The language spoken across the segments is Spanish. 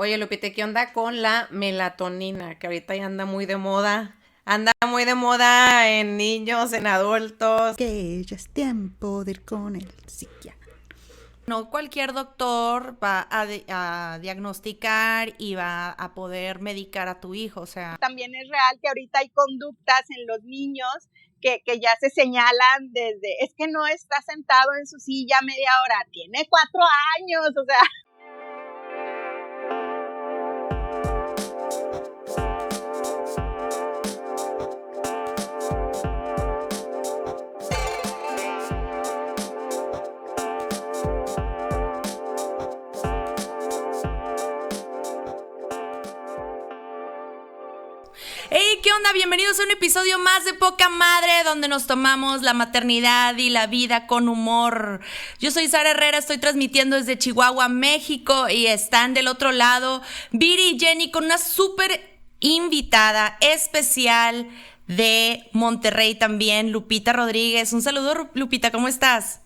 Oye, Lupita, ¿qué onda con la melatonina? Que ahorita ya anda muy de moda. Anda muy de moda en niños, en adultos. Que ya es tiempo de ir con el psiquiatra. No cualquier doctor va a diagnosticar y va a poder medicar a tu hijo, o sea. También es real que ahorita hay conductas en los niños que ya se señalan desde, es que no está sentado en su silla media hora, tiene 4 años, o sea. ¡Hey! ¿Qué onda? Bienvenidos a un episodio más de Poca Madre, donde nos tomamos la maternidad y la vida con humor. Yo soy Sara Herrera, estoy transmitiendo desde Chihuahua, México, y están del otro lado Viri y Jenny con una súper invitada especial de Monterrey también, Lupita Rodríguez. Un saludo, Lupita, ¿cómo estás?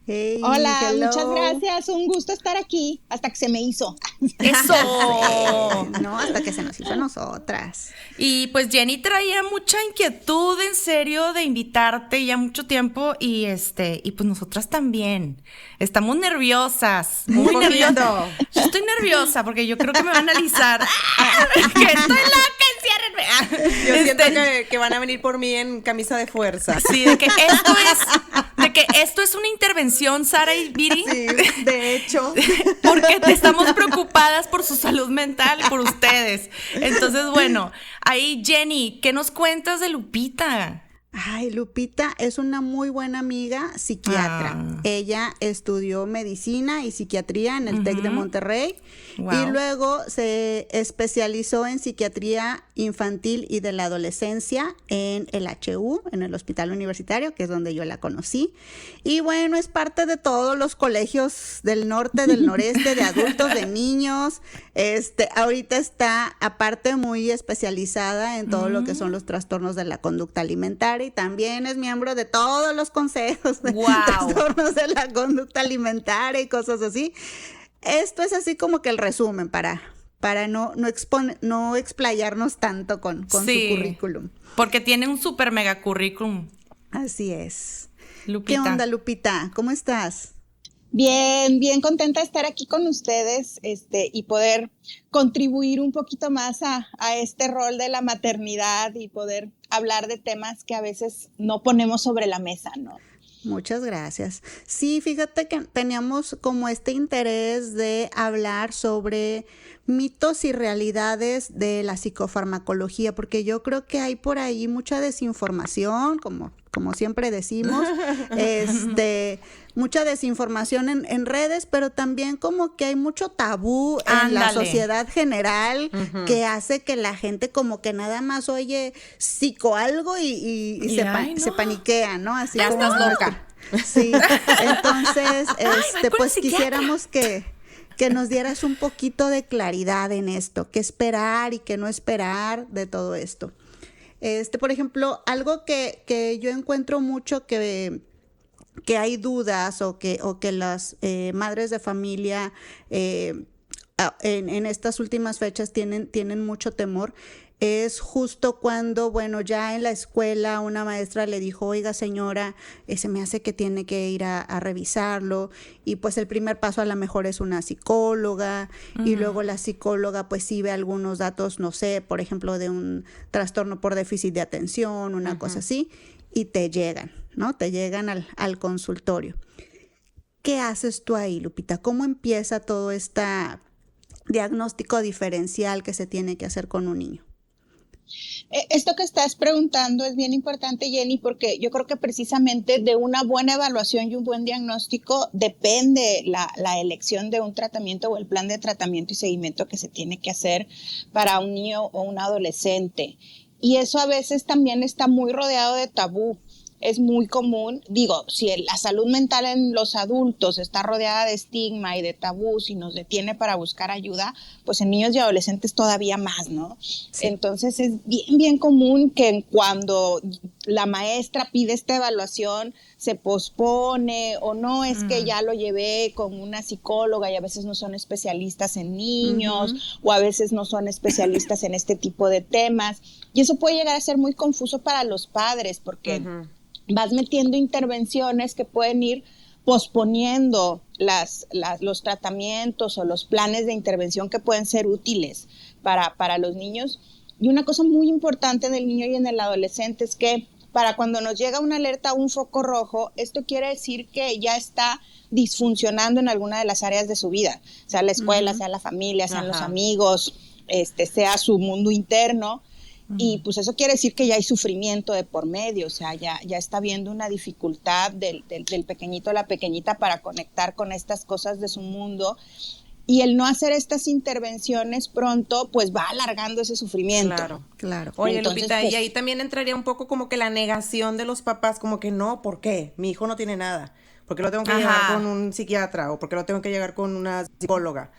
Hey, Hola, hello. muchas gracias, un gusto estar aquí, hasta que se me hizo. ¡Eso! No, hasta que se nos hizo a nosotras. Y pues Jenny traía mucha inquietud, en serio, de invitarte ya mucho tiempo y pues nosotras también. Estamos nerviosas, muy nerviosas. Yo estoy nerviosa porque yo creo que me van a analizar. ¡Que estoy loca, enciérrenme! Yo siento que van a venir por mí en camisa de fuerza. Sí, de que esto es una intervención, Sara y Viri. Sí, de hecho. Porque estamos preocupadas por su salud mental, por ustedes. Entonces, bueno, ahí Jenny, ¿qué nos cuentas de Lupita? Ay, Lupita es una muy buena amiga psiquiatra. Ella estudió medicina y psiquiatría en el TEC de Monterrey. Wow. Y luego se especializó en psiquiatría infantil y de la adolescencia en el HU, en el Hospital Universitario, que es donde yo la conocí. Y bueno, es parte de todos los colegios del norte, del noreste, de adultos, de niños. Ahorita está, aparte, muy especializada en todo lo que son los trastornos de la conducta alimentaria, y también es miembro de todos los consejos de trastornos de la conducta alimentaria y cosas así. Esto es así como que el resumen para no explayarnos tanto con su currículum. Porque tiene un súper mega currículum. Así es. Lupita. ¿Qué onda, Lupita? ¿Cómo estás? Bien contenta de estar aquí con ustedes, y poder contribuir un poquito más a este rol de la maternidad y poder hablar de temas que a veces no ponemos sobre la mesa, ¿no? Muchas gracias. Sí, fíjate que teníamos como este interés de hablar sobre mitos y realidades de la psicofarmacología, porque yo creo que hay por ahí mucha desinformación, como siempre decimos, mucha desinformación en redes, pero también como que hay mucho tabú en la sociedad general que hace que la gente como que nada más oye psico algo y se paniquea, ¿no? Así ya como estás loca. Sí, entonces, pues quisiéramos que nos dieras un poquito de claridad en esto, qué esperar y qué no esperar de todo esto. Por ejemplo, algo que yo encuentro mucho que hay dudas o que las madres de familia en estas últimas fechas tienen mucho temor, es justo cuando, bueno, ya en la escuela una maestra le dijo, oiga señora, se me hace que tiene que ir a revisarlo, y pues el primer paso a lo mejor es una psicóloga, y luego la psicóloga pues sí ve algunos datos, no sé, por ejemplo de un trastorno por déficit de atención, una cosa así, y te llegan, ¿no? Te llegan al consultorio. ¿Qué haces tú ahí, Lupita? ¿Cómo empieza todo este diagnóstico diferencial que se tiene que hacer con un niño? Esto que estás preguntando es bien importante, Jenny, porque yo creo que precisamente de una buena evaluación y un buen diagnóstico depende la elección de un tratamiento o el plan de tratamiento y seguimiento que se tiene que hacer para un niño o un adolescente. Y eso a veces también está muy rodeado de tabú. es muy común. Digo, si la salud mental en los adultos está rodeada de estigma y de tabús y nos detiene para buscar ayuda, pues en niños y adolescentes todavía más, ¿no? Sí. Entonces es bien, bien común que cuando la maestra pide esta evaluación se pospone o no, es que ya lo llevé con una psicóloga y a veces no son especialistas en niños o a veces no son especialistas en este tipo de temas. Y eso puede llegar a ser muy confuso para los padres porque vas metiendo intervenciones que pueden ir posponiendo los tratamientos o los planes de intervención que pueden ser útiles para los niños. Y una cosa muy importante en el niño y en el adolescente es que para cuando nos llega una alerta, un foco rojo, esto quiere decir que ya está disfuncionando en alguna de las áreas de su vida, sea la escuela, sea la familia, sean los amigos, sea su mundo interno. Y pues eso quiere decir que ya hay sufrimiento de por medio, o sea, ya está habiendo una dificultad del pequeñito o la pequeñita para conectar con estas cosas de su mundo. Y el no hacer estas intervenciones pronto, pues va alargando ese sufrimiento. Claro. Oye, entonces, Lupita, pues, y ahí también entraría un poco como que la negación de los papás, como que no, ¿por qué? Mi hijo no tiene nada. ¿Por qué lo tengo que llevar con un psiquiatra? ¿O por qué lo tengo que llevar con una psicóloga?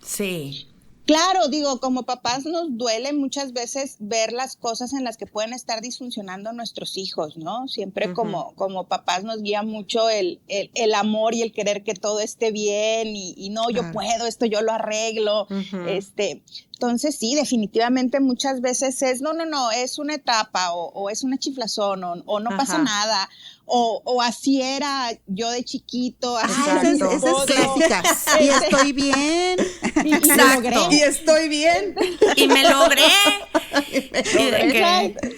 Sí. Claro, digo, como papás nos duele muchas veces ver las cosas en las que pueden estar disfuncionando nuestros hijos, ¿no? Siempre como papás nos guía mucho el amor y el querer que todo esté bien y no, yo puedo, esto yo lo arreglo, Entonces sí, definitivamente muchas veces es, no, es una etapa o es una chiflazón o no pasa nada. O así era yo de chiquito. Esa es clásica. Y estoy bien. Y estoy bien. Y me logré.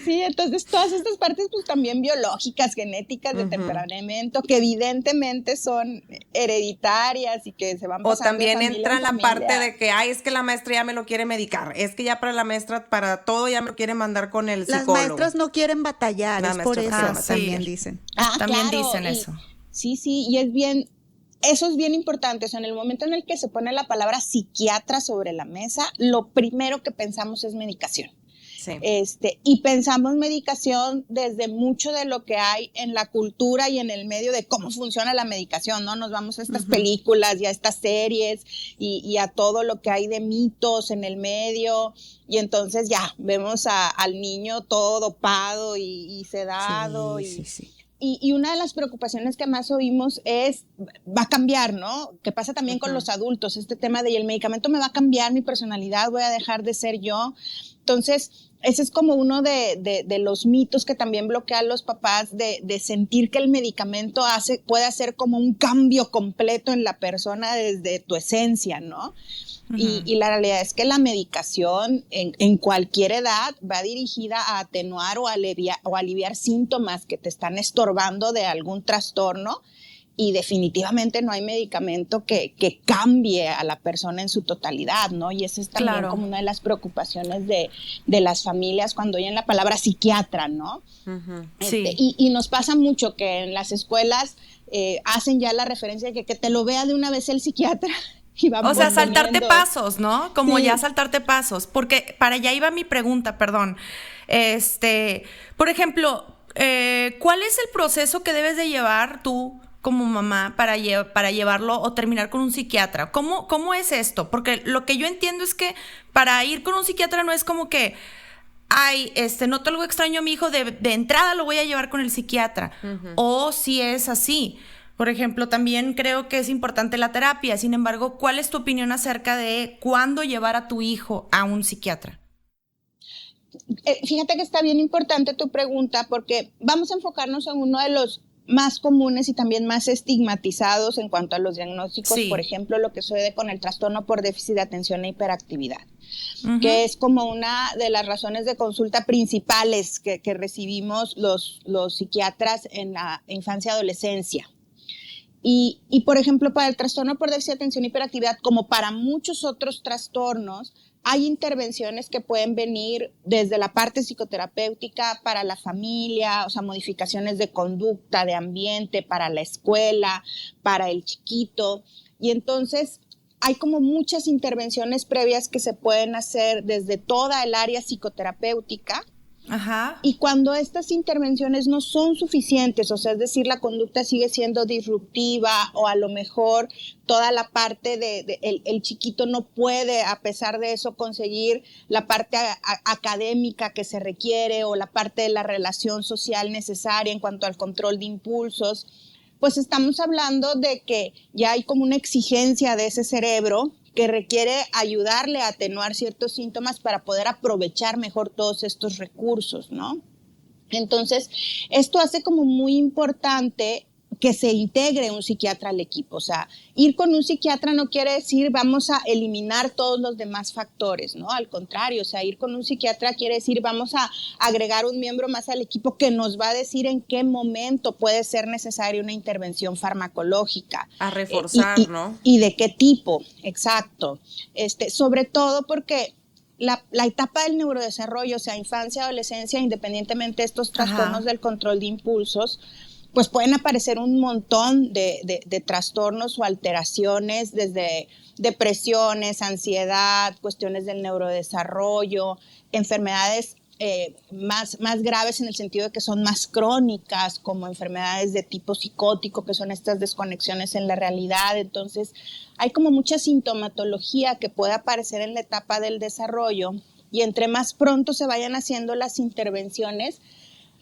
Sí, entonces todas estas partes pues también biológicas, genéticas, de temperamento, que evidentemente son hereditarias y que se van pasando. O también de familia entra en la familia. parte de que, es que la maestra ya me lo quiere medicar, es que ya para la maestra, para todo ya me lo quiere mandar con el psicólogo. Las maestras no quieren batallar, es por eso también dicen. También claro, dicen eso. Sí, y es bien, eso es bien importante. O sea, en el momento en el que se pone la palabra psiquiatra sobre la mesa, lo primero que pensamos es medicación. Sí. Y pensamos medicación desde mucho de lo que hay en la cultura y en el medio de cómo funciona la medicación, ¿no? Nos vamos a estas películas y a estas series y a todo lo que hay de mitos en el medio, y entonces ya vemos al niño todo dopado y sedado. Sí. Y una de las preocupaciones que más oímos es, va a cambiar, ¿no? Que pasa también con los adultos, este tema de, ¿y el medicamento me va a cambiar mi personalidad? ¿Voy a dejar de ser yo? Entonces, ese es como uno de los mitos que también bloquean los papás de sentir que el medicamento puede hacer como un cambio completo en la persona desde tu esencia, ¿no? Y la realidad es que la medicación en cualquier edad va dirigida a atenuar o aliviar síntomas que te están estorbando de algún trastorno, y definitivamente no hay medicamento que cambie a la persona en su totalidad, ¿no? Y esa es también como una de las preocupaciones de las familias cuando oyen la palabra psiquiatra, ¿no? Sí. Y nos pasa mucho que en las escuelas hacen ya la referencia de que te lo vea de una vez el psiquiatra. O sea, saltarte pasos, ¿no? Como ya saltarte pasos. Porque para allá iba mi pregunta, perdón. Por ejemplo, ¿cuál es el proceso que debes de llevar tú como mamá para llevarlo o terminar con un psiquiatra? ¿Cómo es esto? Porque lo que yo entiendo es que para ir con un psiquiatra no es como que, noto algo extraño a mi hijo, de entrada lo voy a llevar con el psiquiatra. O si es así. Por ejemplo, también creo que es importante la terapia. Sin embargo, ¿cuál es tu opinión acerca de cuándo llevar a tu hijo a un psiquiatra? Fíjate que está bien importante tu pregunta, porque vamos a enfocarnos en uno de los más comunes y también más estigmatizados en cuanto a los diagnósticos, por ejemplo, lo que sucede con el trastorno por déficit de atención e hiperactividad, que es como una de las razones de consulta principales que recibimos los psiquiatras en la infancia y adolescencia. Y, por ejemplo, para el trastorno por déficit de atención e hiperactividad, como para muchos otros trastornos, hay intervenciones que pueden venir desde la parte psicoterapéutica para la familia, o sea, modificaciones de conducta, de ambiente, para la escuela, para el chiquito. Y entonces hay como muchas intervenciones previas que se pueden hacer desde toda el área psicoterapéutica Ajá. Y cuando estas intervenciones no son suficientes, o sea, es decir, la conducta sigue siendo disruptiva o a lo mejor toda la parte el chiquito no puede, a pesar de eso, conseguir la parte académica que se requiere o la parte de la relación social necesaria en cuanto al control de impulsos, pues estamos hablando de que ya hay como una exigencia de ese cerebro que requiere ayudarle a atenuar ciertos síntomas para poder aprovechar mejor todos estos recursos, ¿no? Entonces, esto hace como muy importante que se integre un psiquiatra al equipo. O sea, ir con un psiquiatra no quiere decir vamos a eliminar todos los demás factores, ¿no? Al contrario, o sea, ir con un psiquiatra quiere decir vamos a agregar un miembro más al equipo que nos va a decir en qué momento puede ser necesaria una intervención farmacológica. A reforzar, ¿no? Y de qué tipo, exacto. Sobre todo porque la etapa del neurodesarrollo, o sea, infancia, adolescencia, independientemente de estos trastornos del control de impulsos, pues pueden aparecer un montón de trastornos o alteraciones, desde depresiones, ansiedad, cuestiones del neurodesarrollo, enfermedades más graves en el sentido de que son más crónicas, como enfermedades de tipo psicótico, que son estas desconexiones en la realidad. Entonces, hay como mucha sintomatología que puede aparecer en la etapa del desarrollo, y entre más pronto se vayan haciendo las intervenciones,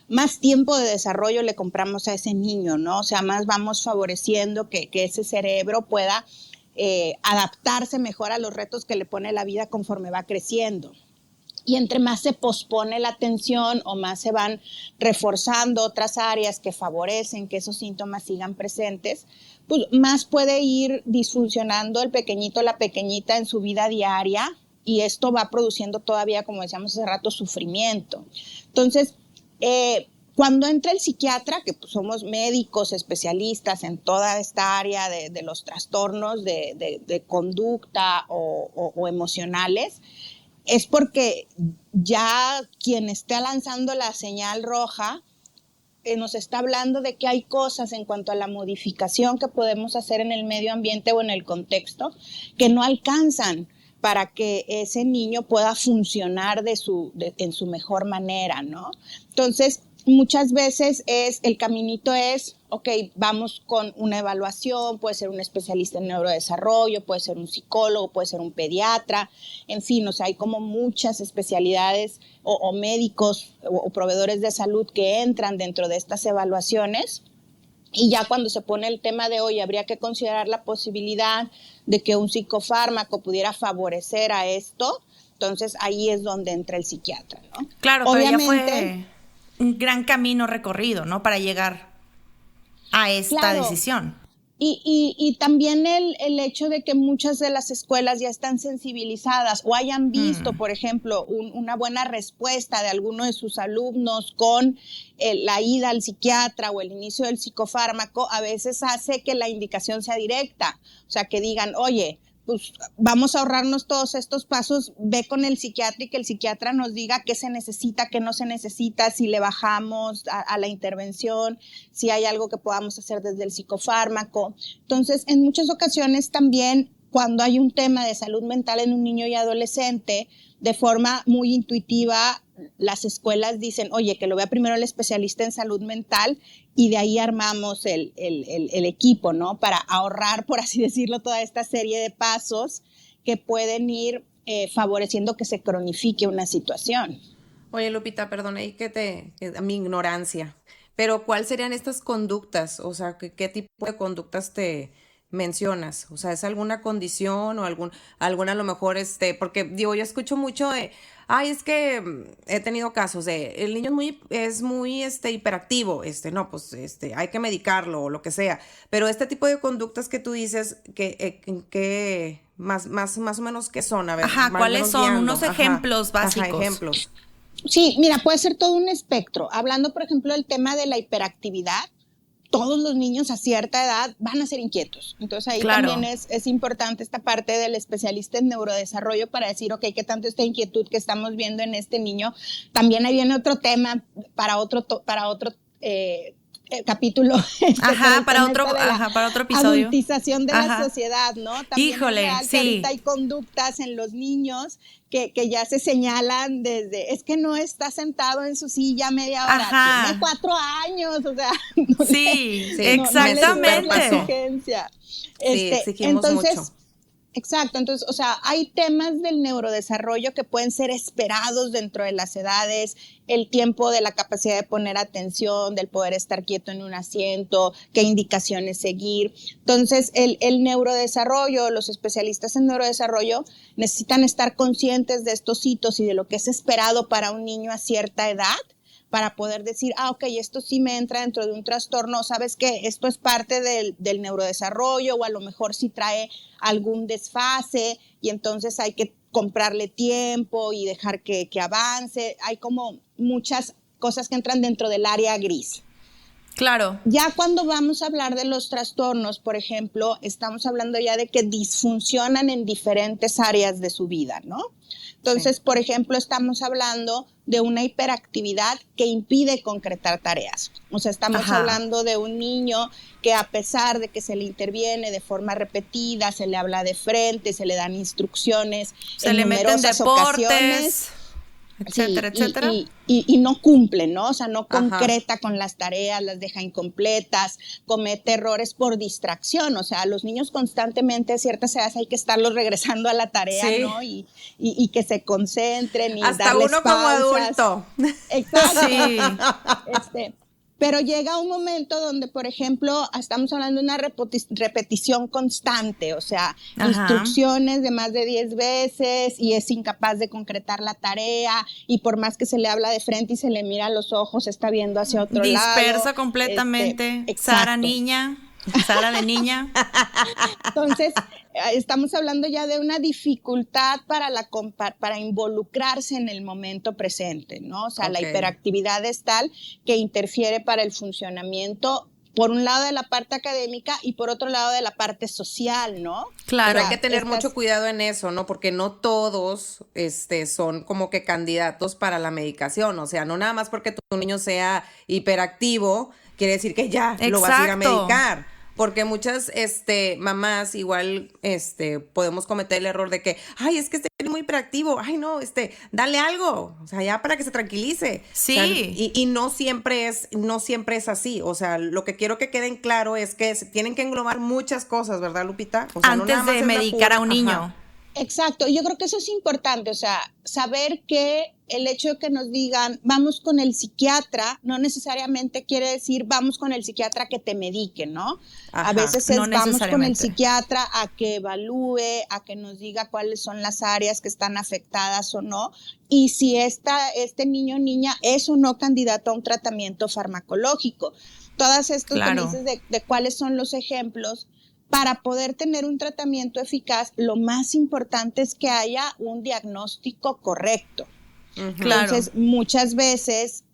más tiempo de desarrollo le compramos a ese niño, ¿no? O sea, más vamos favoreciendo que ese cerebro pueda adaptarse mejor a los retos que le pone la vida conforme va creciendo. Y entre más se pospone la atención o más se van reforzando otras áreas que favorecen que esos síntomas sigan presentes, pues más puede ir disfuncionando el pequeñito o la pequeñita en su vida diaria, y esto va produciendo todavía, como decíamos hace rato, sufrimiento. Entonces, cuando entra el psiquiatra, que pues somos médicos especialistas en toda esta área de los trastornos de conducta o emocionales, es porque ya quien está lanzando la señal roja nos está hablando de que hay cosas en cuanto a la modificación que podemos hacer en el medio ambiente o en el contexto que no alcanzan para que ese niño pueda funcionar en su mejor manera, ¿no? Entonces, muchas veces el caminito es, ok, vamos con una evaluación, puede ser un especialista en neurodesarrollo, puede ser un psicólogo, puede ser un pediatra, en fin, o sea, hay como muchas especialidades o médicos o proveedores de salud que entran dentro de estas evaluaciones. Y ya cuando se pone el tema de hoy, habría que considerar la posibilidad de que un psicofármaco pudiera favorecer a esto. Entonces ahí es donde entra el psiquiatra, ¿no? Claro, obviamente, pero ya fue un gran camino recorrido, ¿no? Para llegar a esta decisión. Y también el hecho de que muchas de las escuelas ya están sensibilizadas o hayan visto, por ejemplo, una buena respuesta de alguno de sus alumnos con la ida al psiquiatra o el inicio del psicofármaco, a veces hace que la indicación sea directa. O sea, que digan, oye, pues vamos a ahorrarnos todos estos pasos, ve con el psiquiatra y que el psiquiatra nos diga qué se necesita, qué no se necesita, si le bajamos a la intervención, si hay algo que podamos hacer desde el psicofármaco. Entonces, en muchas ocasiones también, cuando hay un tema de salud mental en un niño y adolescente, de forma muy intuitiva, las escuelas dicen, oye, que lo vea primero el especialista en salud mental, y de ahí armamos el equipo, ¿no? Para ahorrar, por así decirlo, toda esta serie de pasos que pueden ir favoreciendo que se cronifique una situación. Oye, Lupita, perdón, ahí a mi ignorancia, pero ¿cuáles serían estas conductas? O sea, ¿qué tipo de conductas te mencionas? O sea, ¿es alguna condición o alguna a lo mejor, porque digo, yo escucho mucho de, es que he tenido casos de, el niño es muy hiperactivo, no, pues, hay que medicarlo o lo que sea, pero este tipo de conductas que tú dices, que más o menos, ¿qué son? A ver, ¿cuáles son? Guiando. Unos ejemplos básicos. Ejemplos. Sí, mira, puede ser todo un espectro. Hablando, por ejemplo, del tema de la hiperactividad, todos los niños a cierta edad van a ser inquietos. Entonces ahí también es importante esta parte del especialista en neurodesarrollo para decir, ok, ¿qué tanto esta inquietud que estamos viendo en este niño? También ahí viene otro tema para otro capítulo. Ajá, para el tema de la para otro episodio. Adultización de Ajá. la sociedad, ¿no? También Híjole, es real que sí. ahorita hay conductas en los niños que ya se señalan desde, es que no está sentado en su silla media hora, Ajá. tiene 4 años, o sea, Sí, Sí, exactamente. la exigencia. Sí, exigimos Entonces, mucho. exacto, entonces, o sea, hay temas del neurodesarrollo que pueden ser esperados dentro de las edades, el tiempo de la capacidad de poner atención, del poder estar quieto en un asiento, qué indicaciones seguir. Entonces, el neurodesarrollo, los especialistas en neurodesarrollo necesitan estar conscientes de estos hitos y de lo que es esperado para un niño a cierta edad, para poder decir, ok, esto sí me entra dentro de un trastorno, ¿sabes qué? Esto es parte del neurodesarrollo, o a lo mejor sí trae algún desfase y entonces hay que comprarle tiempo y dejar que avance. Hay como muchas cosas que entran dentro del área gris. Claro. Ya cuando vamos a hablar de los trastornos, por ejemplo, estamos hablando ya de que disfuncionan en diferentes áreas de su vida, ¿no? Entonces, por ejemplo, estamos hablando de una hiperactividad que impide concretar tareas. O sea, estamos hablando de un niño que, a pesar de que se le interviene de forma repetida, se le habla de frente, se le dan instrucciones, se le meten deportes, etcétera, sí, etcétera. Y no cumple, ¿no? O sea, no concreta con las tareas, las deja incompletas, comete errores por distracción. O sea, a los niños constantemente a ciertas edades hay que estarlos regresando a la tarea, sí. ¿no? Y que se concentren y hasta darles uno pausas. Como adulto. Exacto. Sí. Pero llega un momento donde, por ejemplo, estamos hablando de una repetición constante, o sea, instrucciones de más de 10 veces y es incapaz de concretar la tarea y por más que se le habla de frente y se le mira a los ojos, está viendo hacia otro lado. Dispersa completamente. Sara niña. Sara de niña. Entonces, estamos hablando ya de una dificultad para involucrarse en el momento presente, ¿no? O sea, la hiperactividad es tal que interfiere para el funcionamiento, por un lado de la parte académica y por otro lado de la parte social, ¿no? Claro. Pero hay que tener mucho cuidado en eso, ¿no? Porque no todos son como que candidatos para la medicación. O sea, no nada más porque tu niño sea hiperactivo, quiere decir que ya lo vas a ir a medicar. Porque muchas mamás igual podemos cometer el error de que, ay, es que este es muy hiperactivo, ay no, dale algo, o sea, ya para que se tranquilice. Sí. O sea, y no siempre es así. O sea, lo que quiero que queden claro es que se tienen que englobar muchas cosas, ¿verdad, Lupita? O sea, antes no nada más de es medicar a un niño. Exacto, yo creo que eso es importante, o sea, saber que el hecho de que nos digan vamos con el psiquiatra no necesariamente quiere decir vamos con el psiquiatra que te medique, ¿no? A veces es vamos con el psiquiatra a que evalúe, a que nos diga cuáles son las áreas que están afectadas o no, y si este niño o niña es o no candidato a un tratamiento farmacológico. Todas estas que dices de cuáles son los ejemplos. Para poder tener un tratamiento eficaz, lo más importante es que haya un diagnóstico correcto. Entonces, muchas veces,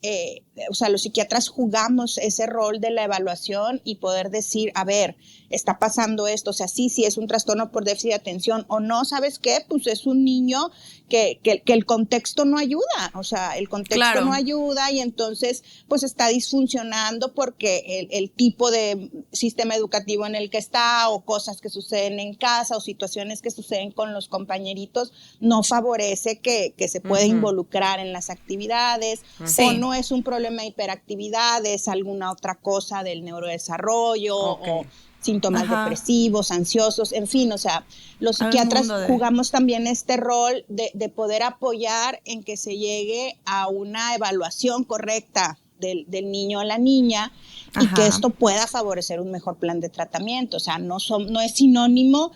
o sea, los psiquiatras jugamos ese rol de la evaluación y poder decir, a ver, está pasando esto, o sea, sí es un trastorno por déficit de atención o no, ¿sabes qué? Pues es un niño que el contexto no ayuda, o sea, el contexto no ayuda y entonces pues está disfuncionando porque el tipo de sistema educativo en el que está o cosas que suceden en casa o situaciones que suceden con los compañeritos no favorece que se pueda involucrar en las actividades o no es un problema de hiperactividad, es alguna otra cosa del neurodesarrollo o síntomas depresivos, ansiosos, en fin, o sea, los psiquiatras jugamos también este rol de poder apoyar en que se llegue a una evaluación correcta del niño o la niña y que esto pueda favorecer un mejor plan de tratamiento, o sea, no es sinónimo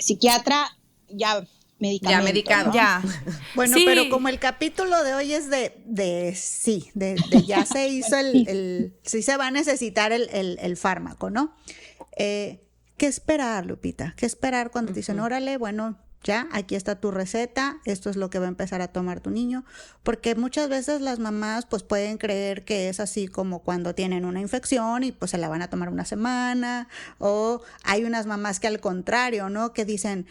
psiquiatra ya medicamento. Ya medicado. ¿no? Ya. Bueno, pero como el capítulo de hoy es de ya se hizo sí se va a necesitar el fármaco, ¿no? ¿Qué esperar, Lupita? ¿Qué esperar cuando te dicen, órale, bueno, ya, aquí está tu receta, esto es lo que va a empezar a tomar tu niño? Porque muchas veces las mamás pues pueden creer que es así como cuando tienen una infección y pues se la van a tomar una semana, o hay unas mamás que al contrario, ¿no? Que dicen,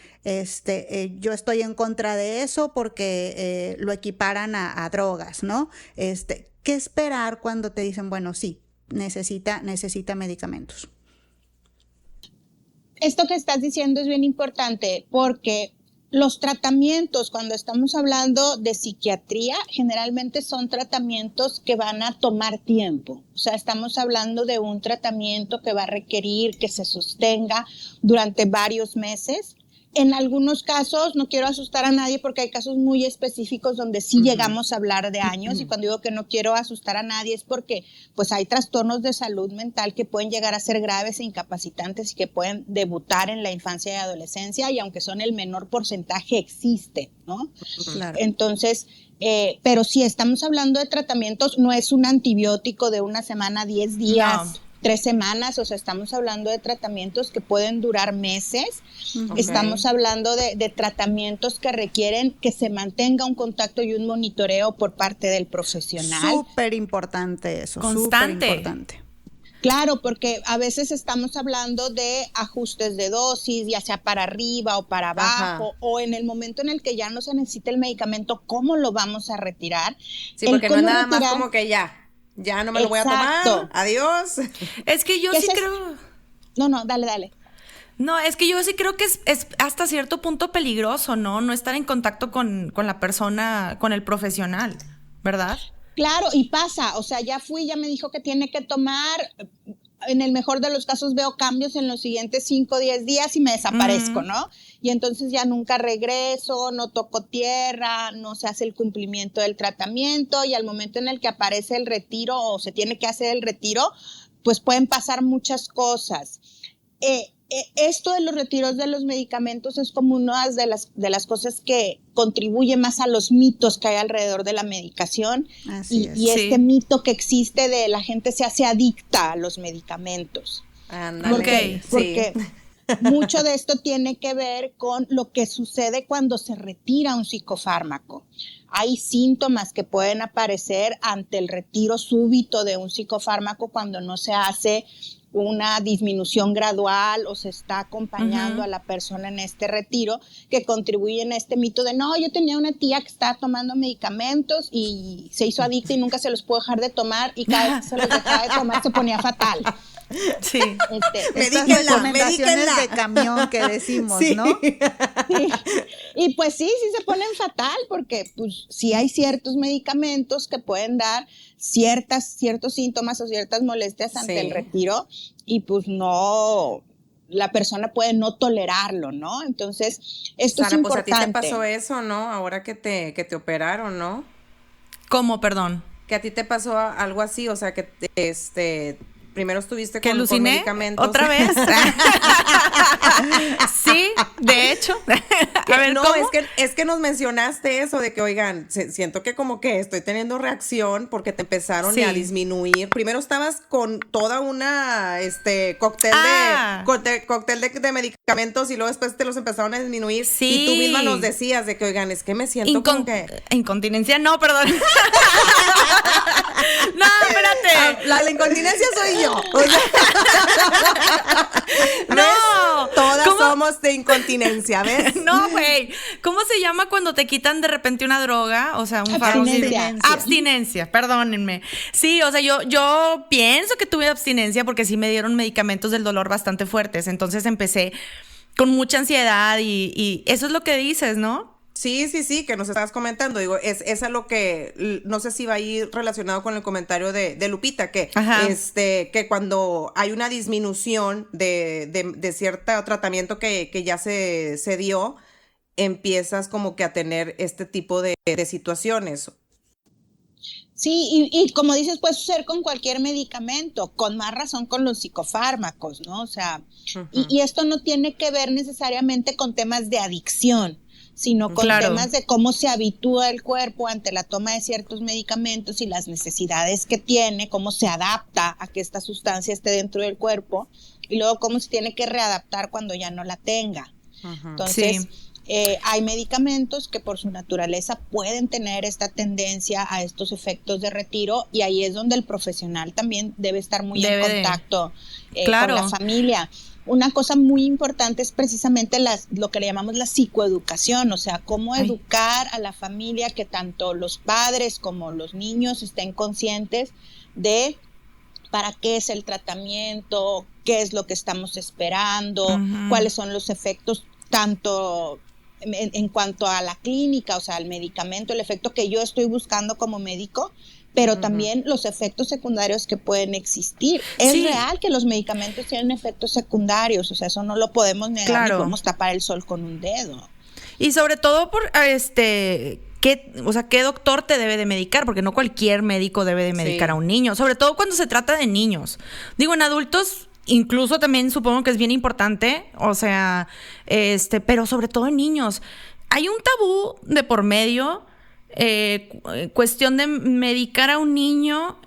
yo estoy en contra de eso porque lo equiparan a drogas, ¿no? ¿Qué esperar cuando te dicen, bueno, sí, necesita medicamentos. Esto que estás diciendo es bien importante porque los tratamientos, cuando estamos hablando de psiquiatría, generalmente son tratamientos que van a tomar tiempo. O sea, estamos hablando de un tratamiento que va a requerir que se sostenga durante varios meses. En algunos casos, no quiero asustar a nadie porque hay casos muy específicos donde sí llegamos a hablar de años, y cuando digo que no quiero asustar a nadie es porque pues hay trastornos de salud mental que pueden llegar a ser graves e incapacitantes y que pueden debutar en la infancia y adolescencia, y aunque son el menor porcentaje existen, ¿no? Claro. Entonces, pero si estamos hablando de tratamientos, no es un antibiótico de una semana, 10 días. No. 3 semanas, o sea, estamos hablando de tratamientos que pueden durar meses. Okay. Estamos hablando de tratamientos que requieren que se mantenga un contacto y un monitoreo por parte del profesional. Súper importante eso, constante. Súper importante. Claro, porque a veces estamos hablando de ajustes de dosis, ya sea para arriba o para abajo, o en el momento en el que ya no se necesita el medicamento, ¿cómo lo vamos a retirar? Sí, porque no es nada más como que ya no me lo voy a tomar, adiós. Es que yo sí creo... No, dale. No, es que yo sí creo que es hasta cierto punto peligroso, ¿no? No estar en contacto con la persona, con el profesional, ¿verdad? Claro, y pasa, o sea, ya me dijo que tiene que tomar... En el mejor de los casos veo cambios en los siguientes 5 o 10 días y me desaparezco, ¿no? Y entonces ya nunca regreso, no toco tierra, no se hace el cumplimiento del tratamiento, y al momento en el que aparece el retiro o se tiene que hacer el retiro, pues pueden pasar muchas cosas. Esto de los retiros de los medicamentos es como una de las cosas que contribuye más a los mitos que hay alrededor de la medicación. Y este mito que existe de la gente se hace adicta a los medicamentos. Porque mucho de esto tiene que ver con lo que sucede cuando se retira un psicofármaco. Hay síntomas que pueden aparecer ante el retiro súbito de un psicofármaco cuando no se hace una disminución gradual o se está acompañando a la persona en este retiro, que contribuyen a este mito de no, yo tenía una tía que estaba tomando medicamentos y se hizo adicta y nunca se los pudo dejar de tomar, y cada vez que se los dejaba de tomar se ponía fatal. Sí. Estas recomendaciones de camión que decimos, sí, ¿no? Sí. Y pues sí se ponen fatal, porque pues sí hay ciertos medicamentos que pueden dar ciertos síntomas o ciertas molestias ante el retiro, y pues no, la persona puede no tolerarlo, ¿no? Entonces, esto Sara, es importante. Pues a ti te pasó eso, ¿no? Ahora que te operaron, ¿no? ¿Cómo, perdón? Que a ti te pasó algo así, o sea, que primero estuviste con medicamentos. ¿Otra vez? Sí, de hecho. A ver, no, ¿cómo? es que nos mencionaste eso de que, oigan, siento que como que estoy teniendo reacción porque te empezaron a disminuir. Primero estabas con toda una cóctel de medicamentos, y luego después te los empezaron a disminuir. Sí. Y tú misma nos decías de que, oigan, es que me siento como que... Incontinencia, no, perdón. No, espérate. La incontinencia soy yo. O sea, no. Todas somos de incontinencia, ¿ves? No, güey. ¿Cómo se llama cuando te quitan de repente una droga? O sea, un abstinencia, perdónenme. Sí, o sea, yo pienso que tuve abstinencia porque sí me dieron medicamentos del dolor bastante fuertes. Entonces empecé con mucha ansiedad y eso es lo que dices, ¿no? Sí, que nos estabas comentando, digo, es a lo que, no sé si va a ir relacionado con el comentario de Lupita, que que cuando hay una disminución de cierto tratamiento que ya se dio, empiezas como que a tener este tipo de situaciones. Sí, y como dices, puede suceder con cualquier medicamento, con más razón con los psicofármacos, ¿no? O sea, y esto no tiene que ver necesariamente con temas de adicción, sino con temas de cómo se habitúa el cuerpo ante la toma de ciertos medicamentos y las necesidades que tiene, cómo se adapta a que esta sustancia esté dentro del cuerpo, y luego cómo se tiene que readaptar cuando ya no la tenga. Entonces, hay medicamentos que por su naturaleza pueden tener esta tendencia a estos efectos de retiro, y ahí es donde el profesional también debe estar muy en contacto con la familia. Una cosa muy importante es precisamente lo que le llamamos la psicoeducación, o sea, cómo educar a la familia, que tanto los padres como los niños estén conscientes de para qué es el tratamiento, qué es lo que estamos esperando, cuáles son los efectos tanto en cuanto a la clínica, o sea, el medicamento, el efecto que yo estoy buscando como médico, pero también los efectos secundarios que pueden existir. Es real que los medicamentos tienen efectos secundarios, o sea, eso no lo podemos negar, ni podemos tapar el sol con un dedo. Y sobre todo por ¿qué doctor te debe de medicar? Porque no cualquier médico debe de medicar a un niño, sobre todo cuando se trata de niños. Digo, en adultos incluso también supongo que es bien importante, o sea, pero sobre todo en niños. Hay un tabú de por medio, cuestión de medicar a un niño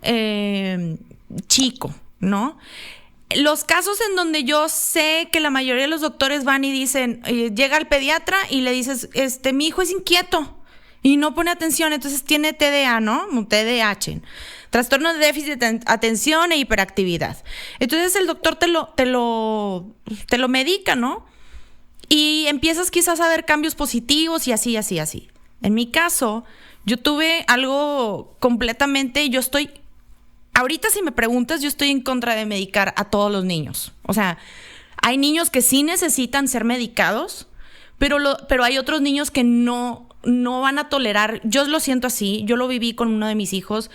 chico, ¿no? Los casos en donde yo sé que la mayoría de los doctores van y dicen, llega el pediatra y le dices, mi hijo es inquieto y no pone atención, entonces tiene TDA, ¿no? TDAH, trastorno de déficit de atención e hiperactividad. Entonces el doctor te lo medica, ¿no? Y empiezas quizás a ver cambios positivos y así. En mi caso, yo tuve algo completamente, ahorita si me preguntas, yo estoy en contra de medicar a todos los niños. O sea, hay niños que sí necesitan ser medicados, pero hay otros niños que no van a tolerar, yo lo siento así, yo lo viví con uno de mis hijos,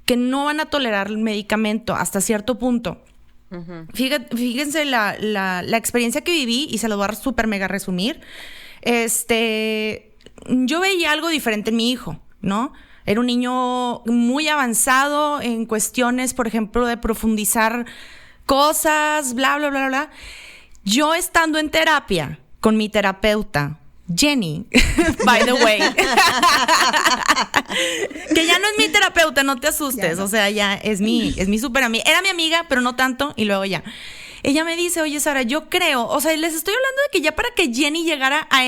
que no van a tolerar el medicamento hasta cierto punto. Fíjense la experiencia que viví, y se lo voy a súper mega resumir. Yo veía algo diferente en mi hijo, ¿no? Era un niño muy avanzado en cuestiones, por ejemplo, de profundizar cosas, bla, bla, bla, bla. Yo estando en terapia con mi terapeuta, Jenny, by the way, que ya no es mi terapeuta, no te asustes, no. O sea, ya es mi súper amiga. Era mi amiga, pero no tanto, y luego ya. Ella me dice, oye, Sara, yo creo, o sea, les estoy hablando de que ya para que Jenny llegara a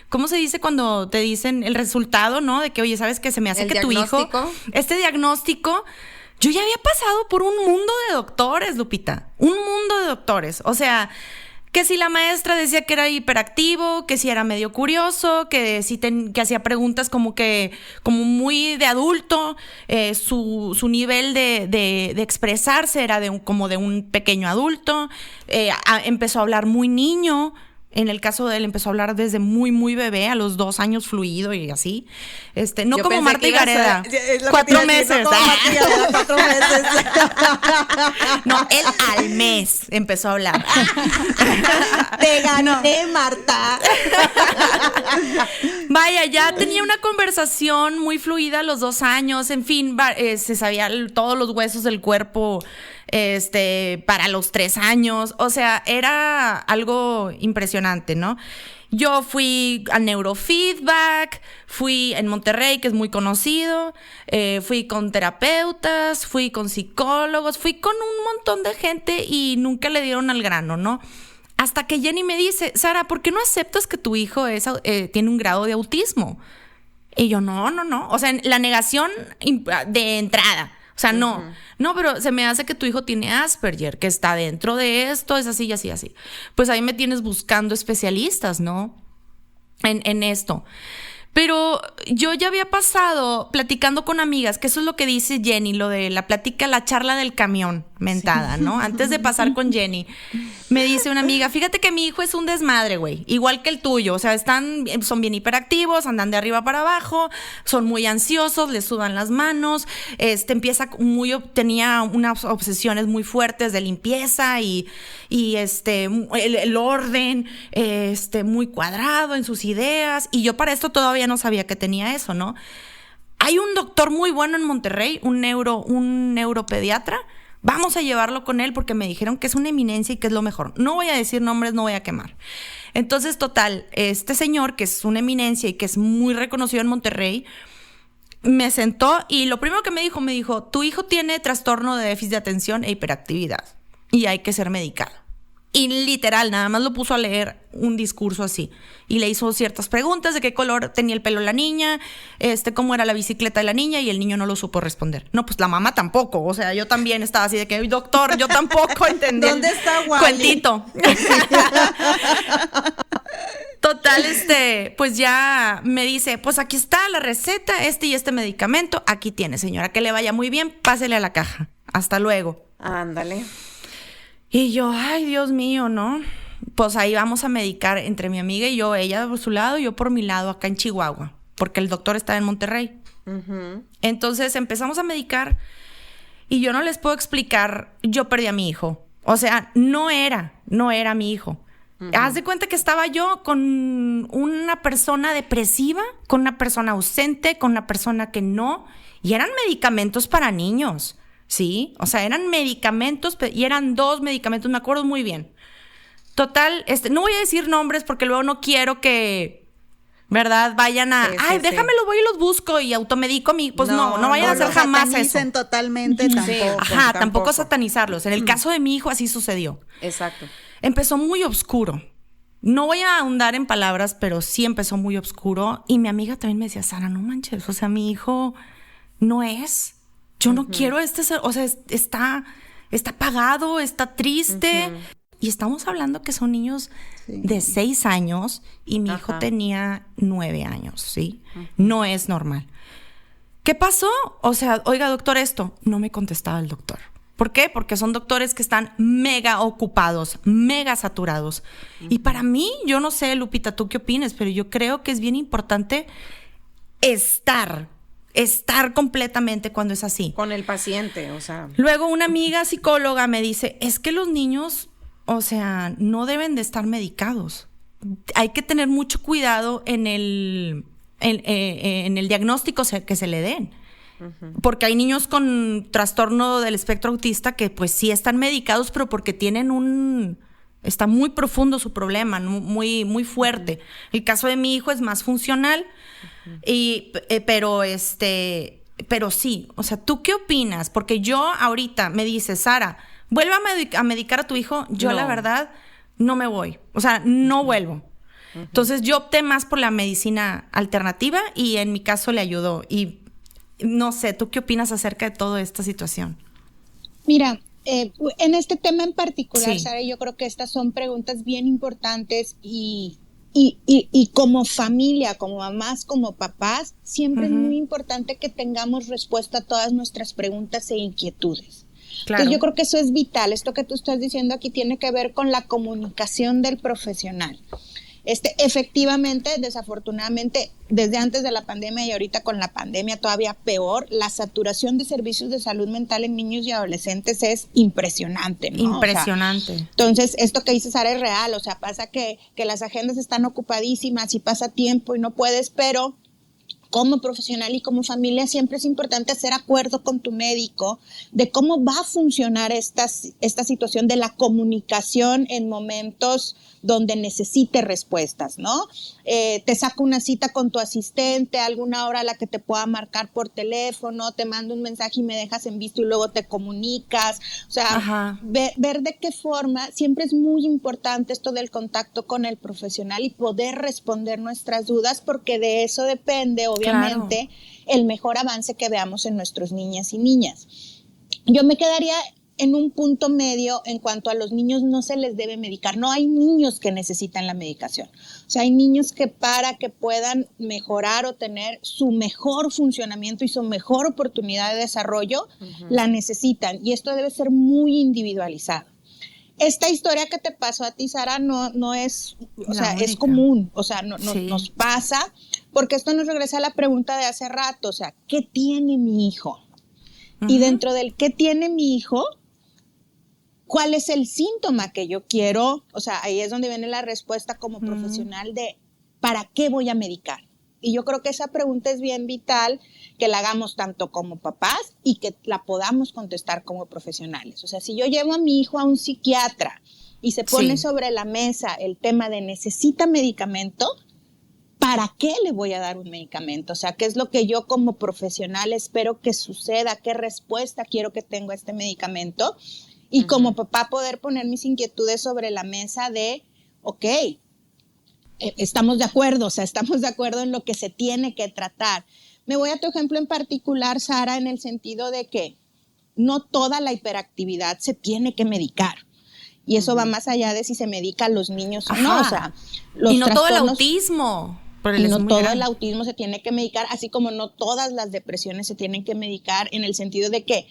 ¿cómo se dice cuando te dicen el resultado, no? De que, oye, ¿sabes qué? Se me hace que tu hijo, diagnóstico, yo ya había pasado por un mundo de doctores, Lupita, un mundo de doctores, o sea, que si la maestra decía que era hiperactivo, que si era medio curioso, que si que hacía preguntas como muy de adulto, su nivel de expresarse era como de un pequeño adulto, empezó a hablar muy niño. En el caso de él empezó a hablar desde muy, muy bebé, a los 2 años fluido y así. No yo como Marta y Gareda. 4 meses. No, Marta y Gareda, 4 meses. No, él al mes empezó a hablar. Te gané, Marta. Vaya, ya tenía una conversación muy fluida a los 2 años. En fin, se sabía todos los huesos del cuerpo para los 3 años. O sea, era algo impresionante, ¿no? Yo fui a Neurofeedback, fui en Monterrey, que es muy conocido, fui con terapeutas, fui con psicólogos, fui con un montón de gente y nunca le dieron al grano, ¿no? Hasta que Jenny me dice, Sara, ¿por qué no aceptas que tu hijo tiene un grado de autismo? Y yo, no. O sea, la negación de entrada. O sea, no, pero se me hace que tu hijo tiene Asperger, que está dentro de esto, es así y así, así. Pues ahí me tienes buscando especialistas, ¿no? En esto. Pero yo ya había pasado platicando con amigas, que eso es lo que dice Jenny, lo de la charla del camión mentada, sí. ¿No? Antes de pasar con Jenny, me dice una amiga, fíjate que mi hijo es un desmadre, güey, igual que el tuyo, o sea, son bien hiperactivos, andan de arriba para abajo, son muy ansiosos, les sudan las manos, tenía unas obsesiones muy fuertes de limpieza y el orden, muy cuadrado en sus ideas, y yo para esto todavía no sabía que tenía eso, ¿no? Hay un doctor muy bueno en Monterrey, un neuropediatra. Vamos a llevarlo con él porque me dijeron que es una eminencia y que es lo mejor. No voy a decir nombres, no voy a quemar. Entonces, total, este señor, que es una eminencia y que es muy reconocido en Monterrey, me sentó y lo primero que me dijo, tu hijo tiene trastorno de déficit de atención e hiperactividad y hay que ser medicado. Y literal, nada más lo puso a leer un discurso así. Y le hizo ciertas preguntas de qué color tenía el pelo la niña, cómo era la bicicleta de la niña, y el niño no lo supo responder. No, pues la mamá tampoco. O sea, yo también estaba así de que, doctor, yo tampoco entendí. ¿Dónde está Wally? Cuentito. Total, pues ya me dice, pues aquí está la receta, y este medicamento, aquí tiene, señora, que le vaya muy bien, pásele a la caja. Hasta luego. Ándale. Y yo, ay, Dios mío, ¿no? Pues ahí vamos a medicar entre mi amiga y yo, ella por su lado, yo por mi lado, acá en Chihuahua, porque el doctor está en Monterrey. Uh-huh. Entonces empezamos a medicar y yo no les puedo explicar, yo perdí a mi hijo. O sea, no era mi hijo. Uh-huh. Haz de cuenta que estaba yo con una persona depresiva, con una persona ausente, con una persona que no, y eran medicamentos para niños, ¿sí? O sea, eran medicamentos, y eran 2 medicamentos, me acuerdo muy bien. Total, no voy a decir nombres porque luego no quiero que, ¿verdad? Vayan a, déjamelos, voy y los busco y automedico pues no vayan a hacer jamás eso. Totalmente tampoco. Ajá, tampoco satanizarlos. En el caso de mi hijo así sucedió. Exacto. Empezó muy oscuro. No voy a ahondar en palabras, pero sí empezó muy oscuro. Y mi amiga también me decía, Sara, no manches, o sea, mi hijo no es. Yo no quiero o sea, está apagado, está triste. Y estamos hablando que son niños de 6 años y mi hijo tenía 9 años, ¿sí? No es normal. ¿Qué pasó? O sea, oiga, doctor, esto. No me contestaba el doctor. ¿Por qué? Porque son doctores que están mega ocupados, mega saturados. Y para mí, yo no sé, Lupita, ¿tú qué opinas? Pero yo creo que es bien importante estar completamente cuando es así. Con el paciente, o sea. Luego una amiga psicóloga me dice, es que los niños, o sea, no deben de estar medicados. Hay que tener mucho cuidado en el diagnóstico que se le den. Porque hay niños con trastorno del espectro autista que pues sí están medicados, pero porque tienen está muy profundo su problema, muy, muy fuerte. El caso de mi hijo es más funcional, pero sí, o sea, ¿tú qué opinas? Porque yo ahorita me dice, Sara, vuelve a medicar a tu hijo. Yo la verdad no me voy, o sea, no vuelvo. Entonces yo opté más por la medicina alternativa y en mi caso le ayudó. Y no sé, ¿tú qué opinas acerca de toda esta situación? Mira, en este tema en particular, Sara, yo creo que estas son preguntas bien importantes y como familia, como mamás, como papás, siempre es muy importante que tengamos respuesta a todas nuestras preguntas e inquietudes. Claro. Entonces yo creo que eso es vital. Esto que tú estás diciendo aquí tiene que ver con la comunicación del profesional. Efectivamente, desafortunadamente, desde antes de la pandemia y ahorita con la pandemia todavía peor, la saturación de servicios de salud mental en niños y adolescentes es impresionante, ¿no? Impresionante. O sea, entonces, esto que dices, Sara, es real. O sea, pasa que las agendas están ocupadísimas y pasa tiempo y no puedes, pero como profesional y como familia siempre es importante hacer acuerdo con tu médico de cómo va a funcionar esta situación de la comunicación en momentos donde necesite respuestas, ¿no? Te saco una cita con tu asistente, alguna hora a la que te pueda marcar por teléfono, te mando un mensaje y me dejas en visto y luego te comunicas. O sea, ver de qué forma, siempre es muy importante esto del contacto con el profesional y poder responder nuestras dudas, porque de eso depende, obviamente, el mejor avance que veamos en nuestros niñas y niñas. Yo me quedaría en un punto medio en cuanto a los niños no se les debe medicar. No hay niños que necesitan la medicación. O sea, hay niños que para que puedan mejorar o tener su mejor funcionamiento y su mejor oportunidad de desarrollo, la necesitan. Y esto debe ser muy individualizado. Esta historia que te pasó a ti, Sara, no es, o sea, es común. O sea, nos pasa, porque esto nos regresa a la pregunta de hace rato. O sea, ¿qué tiene mi hijo? Y dentro del ¿qué tiene mi hijo? ¿Cuál es el síntoma que yo quiero? O sea, ahí es donde viene la respuesta como profesional de ¿para qué voy a medicar? Y yo creo que esa pregunta es bien vital que la hagamos tanto como papás y que la podamos contestar como profesionales. O sea, si yo llevo a mi hijo a un psiquiatra y se pone sobre la mesa el tema de necesita medicamento, ¿para qué le voy a dar un medicamento? O sea, ¿qué es lo que yo como profesional espero que suceda? ¿Qué respuesta quiero que tenga este medicamento? Y como papá poder poner mis inquietudes sobre la mesa de, estamos de acuerdo, o sea, estamos de acuerdo en lo que se tiene que tratar. Me voy a tu ejemplo en particular, Sara, en el sentido de que no toda la hiperactividad se tiene que medicar. Y eso va más allá de si se medica a los niños o no. O sea, los y no todo el trastornos... autismo. Y no todo el autismo se tiene que medicar, así como no todas las depresiones se tienen que medicar, en el sentido de que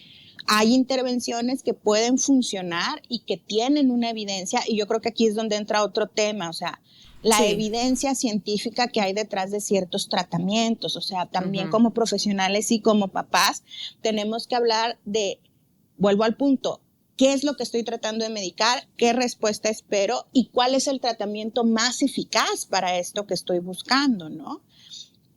hay intervenciones que pueden funcionar y que tienen una evidencia, y yo creo que aquí es donde entra otro tema, o sea, la evidencia científica que hay detrás de ciertos tratamientos. O sea, también como profesionales y como papás tenemos que hablar de, vuelvo al punto, ¿qué es lo que estoy tratando de medicar? ¿Qué respuesta espero? ¿Y cuál es el tratamiento más eficaz para esto que estoy buscando, no?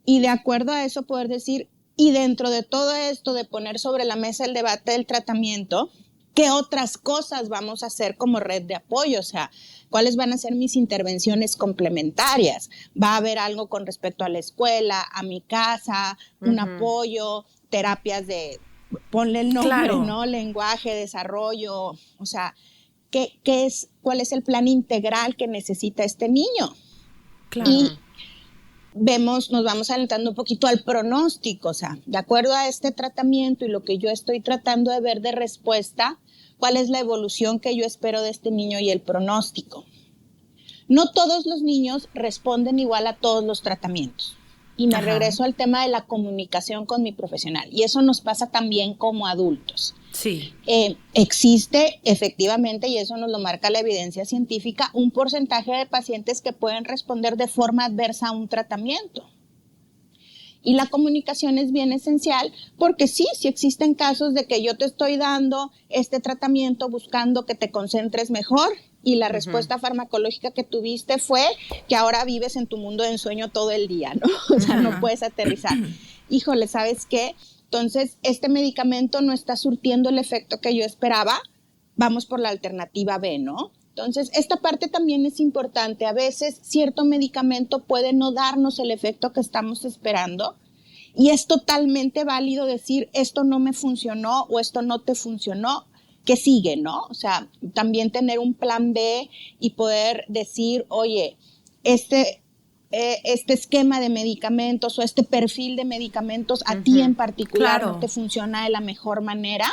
Y de acuerdo a eso poder decir, y dentro de todo esto de poner sobre la mesa el debate del tratamiento, ¿qué otras cosas vamos a hacer como red de apoyo? O sea, ¿cuáles van a ser mis intervenciones complementarias? ¿Va a haber algo con respecto a la escuela, a mi casa, un apoyo, terapias de... Ponle el nombre, ¿no? Lenguaje, desarrollo, o sea, ¿cuál es el plan integral que necesita este niño? Claro. Y nos vamos alentando un poquito al pronóstico, o sea, de acuerdo a este tratamiento y lo que yo estoy tratando de ver de respuesta, ¿cuál es la evolución que yo espero de este niño y el pronóstico? No todos los niños responden igual a todos los tratamientos. Y me regreso al tema de la comunicación con mi profesional. Y eso nos pasa también como adultos. Sí. Existe efectivamente, y eso nos lo marca la evidencia científica, un porcentaje de pacientes que pueden responder de forma adversa a un tratamiento. Y la comunicación es bien esencial porque sí existen casos de que yo te estoy dando este tratamiento buscando que te concentres mejor y la respuesta farmacológica que tuviste fue que ahora vives en tu mundo de ensueño todo el día, ¿no? O sea, no puedes aterrizar. Híjole, ¿sabes qué? Entonces, este medicamento no está surtiendo el efecto que yo esperaba, vamos por la alternativa B, ¿no? Entonces, esta parte también es importante. A veces, cierto medicamento puede no darnos el efecto que estamos esperando y es totalmente válido decir, esto no me funcionó o esto no te funcionó. ¿Qué sigue, no? O sea, también tener un plan B y poder decir, oye, este esquema de medicamentos o este perfil de medicamentos a ti en particular no te funciona de la mejor manera,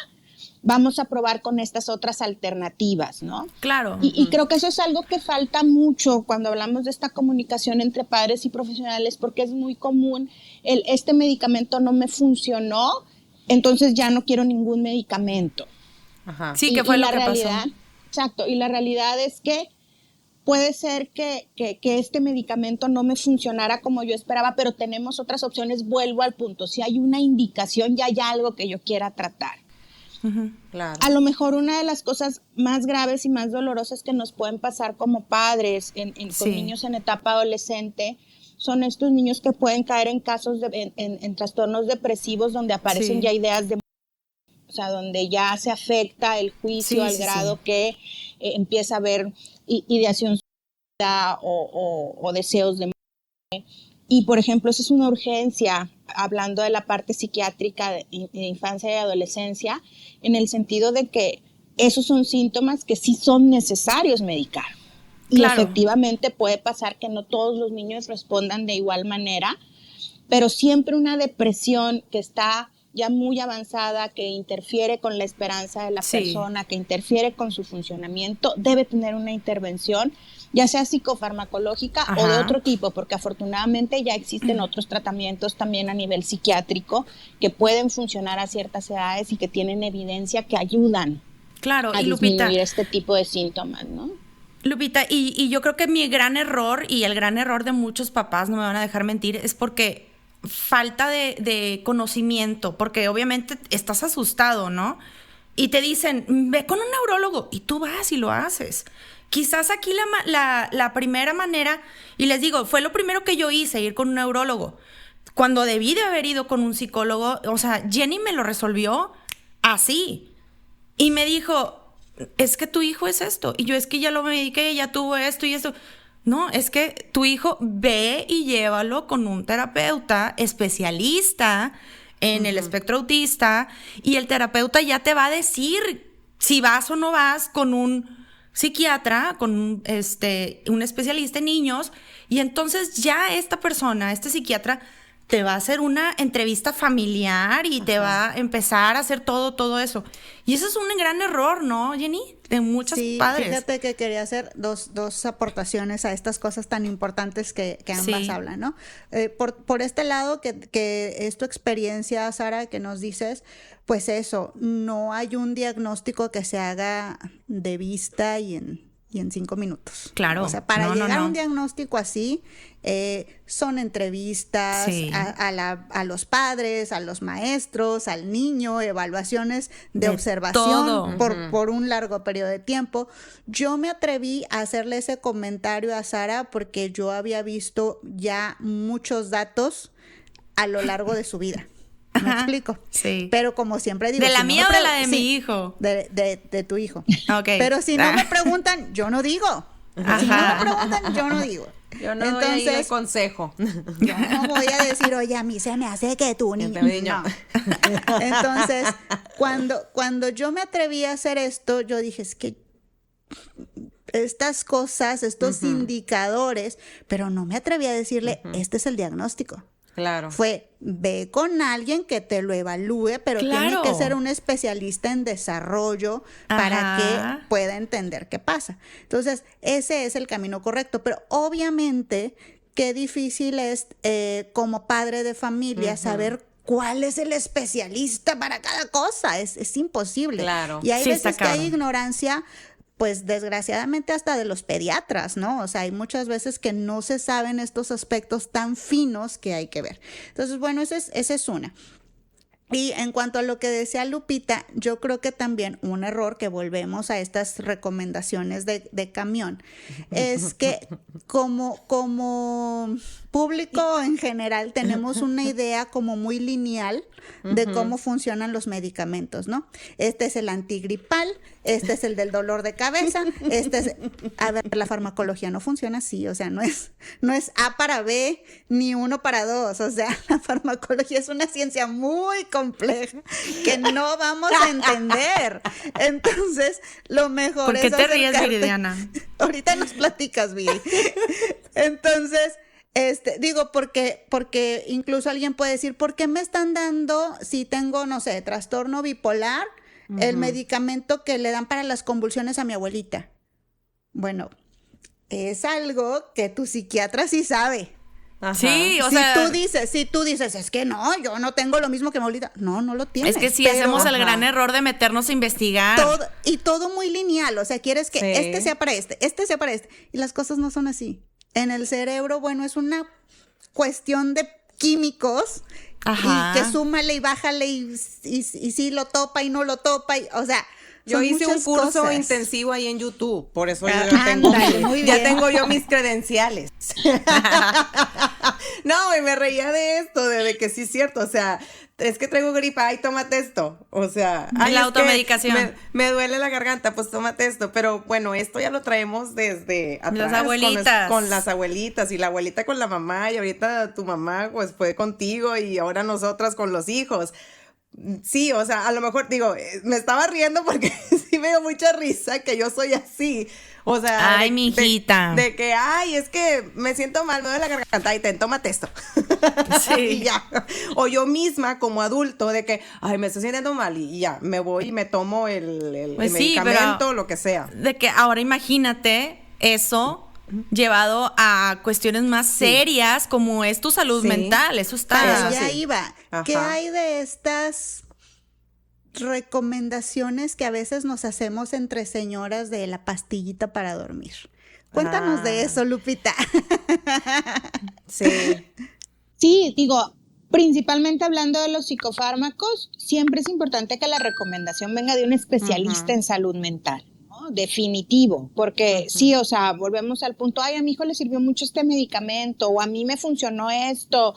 vamos a probar con estas otras alternativas, ¿no? Claro. Y creo que eso es algo que falta mucho cuando hablamos de esta comunicación entre padres y profesionales, porque es muy común este medicamento no me funcionó, entonces ya no quiero ningún medicamento. Sí, que fue lo que realidad, pasó. Exacto, y la realidad es que puede ser que este medicamento no me funcionara como yo esperaba, pero tenemos otras opciones. Vuelvo al punto, si hay una indicación, ya hay algo que yo quiera tratar. Claro. A lo mejor una de las cosas más graves y más dolorosas que nos pueden pasar como padres con niños en etapa adolescente son estos niños que pueden caer en casos en trastornos depresivos donde aparecen ya ideas de... O sea, donde ya se afecta el juicio al grado que empieza a haber ideación suicida o deseos de muerte. Y, por ejemplo, esa es una urgencia, hablando de la parte psiquiátrica de infancia y adolescencia, en el sentido de que esos son síntomas que sí son necesarios medicar. Y efectivamente puede pasar que no todos los niños respondan de igual manera, pero siempre una depresión que está ya muy avanzada, que interfiere con la esperanza de la persona, que interfiere con su funcionamiento, debe tener una intervención, ya sea psicofarmacológica o de otro tipo, porque afortunadamente ya existen otros tratamientos también a nivel psiquiátrico que pueden funcionar a ciertas edades y que tienen evidencia que ayudan a disminuir este tipo de síntomas, ¿no? Lupita, y yo creo que mi gran error y el gran error de muchos papás, no me van a dejar mentir, es porque falta de conocimiento, porque obviamente estás asustado, ¿no? Y te dicen, ve con un neurólogo, y tú vas y lo haces. Quizás aquí la primera manera, y les digo, fue lo primero que yo hice, ir con un neurólogo. Cuando debí de haber ido con un psicólogo, o sea, Jenny me lo resolvió así. Y me dijo, es que tu hijo es esto. Y yo, es que ya lo mediqué, ya tuvo esto y esto. No, es que tu hijo ve y llévalo con un terapeuta especialista en el espectro autista y el terapeuta ya te va a decir si vas o no vas con un psiquiatra, con un especialista en niños, y entonces ya esta persona, este psiquiatra, te va a hacer una entrevista familiar y te va a empezar a hacer todo eso. Y eso es un gran error, ¿no, Jenny? De muchos padres. Fíjate que quería hacer dos aportaciones a estas cosas tan importantes que ambas hablan, ¿no? Por este lado, que es tu experiencia, Sara, que nos dices, pues eso, no hay un diagnóstico que se haga de vista y en 5 minutos. Claro. O sea, para llegar a un diagnóstico así, son entrevistas a los padres, a los maestros, al niño, evaluaciones de observación por un largo periodo de tiempo. Yo me atreví a hacerle ese comentario a Sara porque yo había visto ya muchos datos a lo largo de su vida. ¿Me explico? Sí. Pero como siempre digo... ¿De la mía o de la de mi hijo? De tu hijo. Okay. Pero si no me preguntan, yo no digo. Si no me preguntan, yo no digo. Yo no doy ahí el consejo. Yo no voy a decir, oye, a mí se me hace que tú, niño. No. Entonces, cuando yo me atreví a hacer esto, yo dije, es que estas cosas, estos indicadores, pero no me atreví a decirle, este es el diagnóstico. Claro. Ve con alguien que te lo evalúe, pero tiene que ser un especialista en desarrollo para que pueda entender qué pasa. Entonces, ese es el camino correcto. Pero obviamente, qué difícil es como padre de familia saber cuál es el especialista para cada cosa. Es imposible. Claro. Y hay veces que hay ignorancia, pues desgraciadamente hasta de los pediatras, ¿no? O sea, hay muchas veces que no se saben estos aspectos tan finos que hay que ver. Entonces, bueno, esa es una. Y en cuanto a lo que decía Lupita, yo creo que también un error, que volvemos a estas recomendaciones de camión, es que como público en general tenemos una idea como muy lineal de cómo funcionan los medicamentos, ¿no? Este es el antigripal, este es el del dolor de cabeza, a ver, la farmacología no funciona así, o sea, no es A para B ni 1 para 2, o sea, la farmacología es una ciencia muy compleja que no vamos a entender. Entonces, lo mejor ¿por qué es te ríes, Viridiana? Ahorita nos platicas, Viri. Entonces, digo, porque incluso alguien puede decir, ¿por qué me están dando, si tengo, no sé, trastorno bipolar, el medicamento que le dan para las convulsiones a mi abuelita? Bueno, es algo que tu psiquiatra sí sabe. Ajá. Sí, o sea, si tú dices, es que no, yo no tengo lo mismo que mi abuelita. No lo tienes. Es que sí, hacemos el gran error de meternos a investigar. Todo muy lineal, o sea, quieres que este sea para este sea para este. Y las cosas no son así. En el cerebro, bueno, es una cuestión de químicos. Y que súmale y bájale y sí lo topa y no lo topa. O sea, yo hice un curso cosas. intensivo ahí en YouTube, por eso ya tengo yo mis credenciales. No, y me reía de esto, de que sí es cierto, o sea, es que traigo gripa, ay, tómate esto, o sea, la automedicación. Me duele la garganta, pues tómate esto, pero bueno, esto ya lo traemos desde atrás. Las abuelitas. Con las abuelitas, y la abuelita con la mamá, y ahorita tu mamá pues fue contigo, y ahora nosotras con los hijos. Sí, o sea, a lo mejor, digo, me estaba riendo porque sí me dio mucha risa que yo soy así. O sea, ay, mi hijita. De que, ay, es que me siento mal, me duele la garganta, y tómate esto. Sí. Y ya. O yo misma, como adulto, de que, ay, me estoy sintiendo mal, y ya, me voy y me tomo el pues medicamento, pero lo que sea. De que ahora imagínate eso llevado a cuestiones más serias como es tu salud mental, eso está. Ya iba. ¿Qué hay de estas recomendaciones que a veces nos hacemos entre señoras de la pastillita para dormir? Cuéntanos de eso, Lupita. Sí, digo, principalmente hablando de los psicofármacos, siempre es importante que la recomendación venga de un especialista en salud mental. Definitivo, porque sí, o sea, volvemos al punto, ay, a mi hijo le sirvió mucho este medicamento, o a mí me funcionó esto,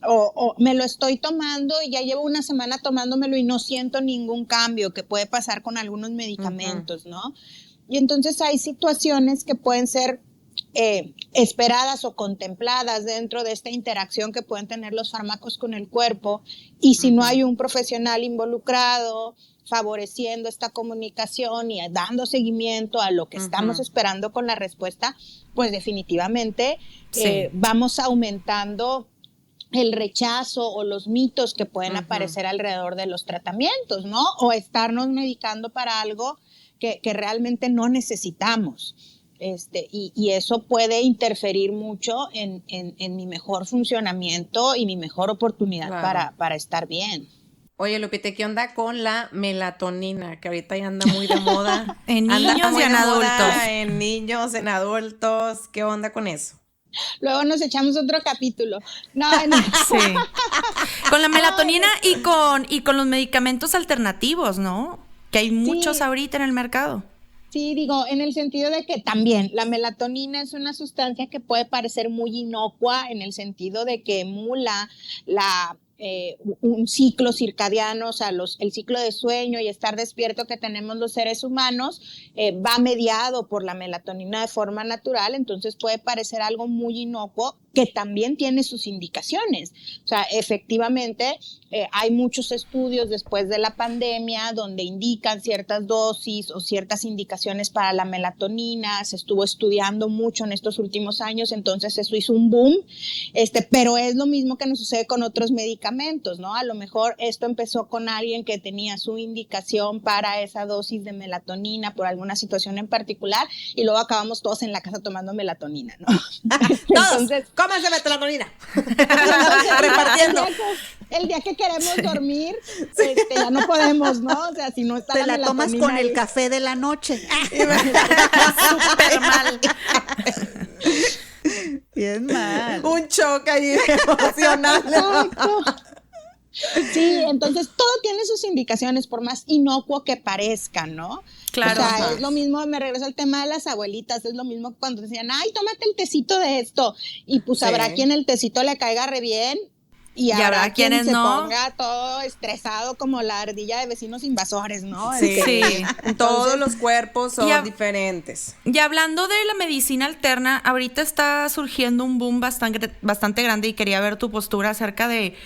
o me lo estoy tomando y ya llevo una semana tomándomelo y no siento ningún cambio, que puede pasar con algunos medicamentos, ¿no? Y entonces hay situaciones que pueden ser esperadas o contempladas dentro de esta interacción que pueden tener los fármacos con el cuerpo, y si no hay un profesional involucrado favoreciendo esta comunicación y dando seguimiento a lo que estamos esperando con la respuesta, pues definitivamente vamos aumentando el rechazo o los mitos que pueden aparecer alrededor de los tratamientos, ¿no? O estarnos medicando para algo que realmente no necesitamos. Y eso puede interferir mucho en mi mejor funcionamiento y mi mejor oportunidad para estar bien. Oye, Lupita, ¿qué onda con la melatonina? Que ahorita ya anda muy de moda. En niños y en adultos. En niños, en adultos. ¿Qué onda con eso? Luego nos echamos otro capítulo. No. Sí. Con la melatonina y con los medicamentos alternativos, ¿no? Que hay muchos ahorita en el mercado. Sí, digo, en el sentido de que también la melatonina es una sustancia que puede parecer muy inocua en el sentido de que emula un ciclo circadiano, o sea, el ciclo de sueño y estar despierto que tenemos los seres humanos va mediado por la melatonina de forma natural, entonces puede parecer algo muy inocuo que también tiene sus indicaciones. O sea, efectivamente hay muchos estudios después de la pandemia donde indican ciertas dosis o ciertas indicaciones para la melatonina, se estuvo estudiando mucho en estos últimos años, entonces eso hizo un boom, pero es lo mismo que nos sucede con otros medicamentos, ¿no? A lo mejor esto empezó con alguien que tenía su indicación para esa dosis de melatonina por alguna situación en particular y luego acabamos todos en la casa tomando melatonina, ¿no? Entonces, cómanse melatonina. Repartiendo. El día que queremos dormir, ya no podemos, ¿no? O sea, si no está te la tomas con el café de la noche. Súper mal. Bien mal. Un choque ahí emocional. Exacto. Sí, entonces todo tiene sus indicaciones, por más inocuo que parezcan, ¿no? Claro. O sea, es lo mismo, me regreso al tema de las abuelitas, es lo mismo cuando decían, ay, tómate el tecito de esto, y pues habrá quien el tecito le caiga re bien, y habrá quien se ponga todo estresado como la ardilla de vecinos invasores, ¿no? Sí, Sí. Todos los cuerpos son diferentes. Y hablando de la medicina alterna, ahorita está surgiendo un boom bastante grande y quería ver tu postura acerca de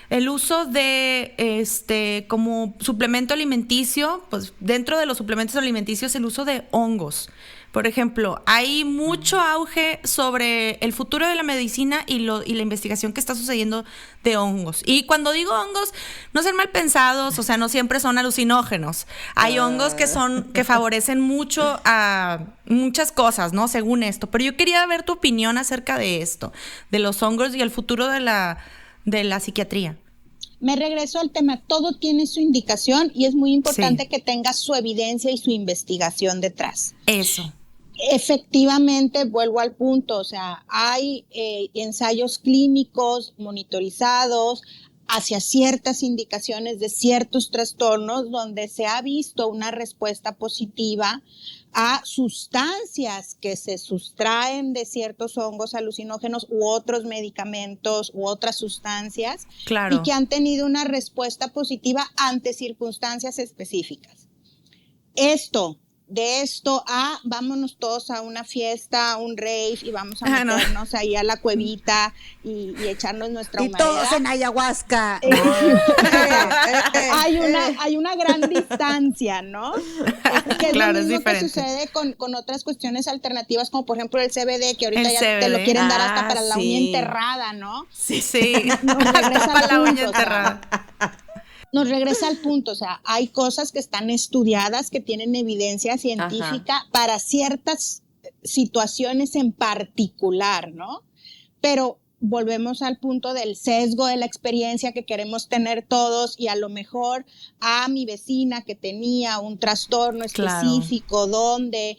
el uso de como suplemento alimenticio, pues dentro de los suplementos alimenticios el uso de hongos. Por ejemplo, hay mucho auge sobre el futuro de la medicina y la investigación que está sucediendo de hongos. Y cuando digo hongos, no sean mal pensados, o sea, no siempre son alucinógenos. Hay hongos que favorecen mucho a muchas cosas, ¿no? Según esto. Pero yo quería ver tu opinión acerca de esto, de los hongos y el futuro de la psiquiatría. Me regreso al tema, todo tiene su indicación y es muy importante que tenga su evidencia y su investigación detrás. Eso. Efectivamente, vuelvo al punto, o sea, hay ensayos clínicos monitorizados hacia ciertas indicaciones de ciertos trastornos donde se ha visto una respuesta positiva a sustancias que se sustraen de ciertos hongos alucinógenos u otros medicamentos u otras sustancias, claro, y que han tenido una respuesta positiva ante circunstancias específicas. De esto a vámonos todos a una fiesta, a un rave y vamos a meternos ahí a la cuevita y echarnos nuestra humareda. Y todos en ayahuasca. Hay una gran distancia, ¿no? Que claro, es lo mismo es diferente. que sucede con otras cuestiones alternativas, como por ejemplo el CBD, que ahorita te lo quieren dar hasta para la uña enterrada, ¿no? Sí. Hasta para la uña enterrada. Nos regresa al punto, o sea, hay cosas que están estudiadas, que tienen evidencia científica para ciertas situaciones en particular, ¿no? Pero volvemos al punto del sesgo de la experiencia que queremos tener todos y a lo mejor a mi vecina que tenía un trastorno específico donde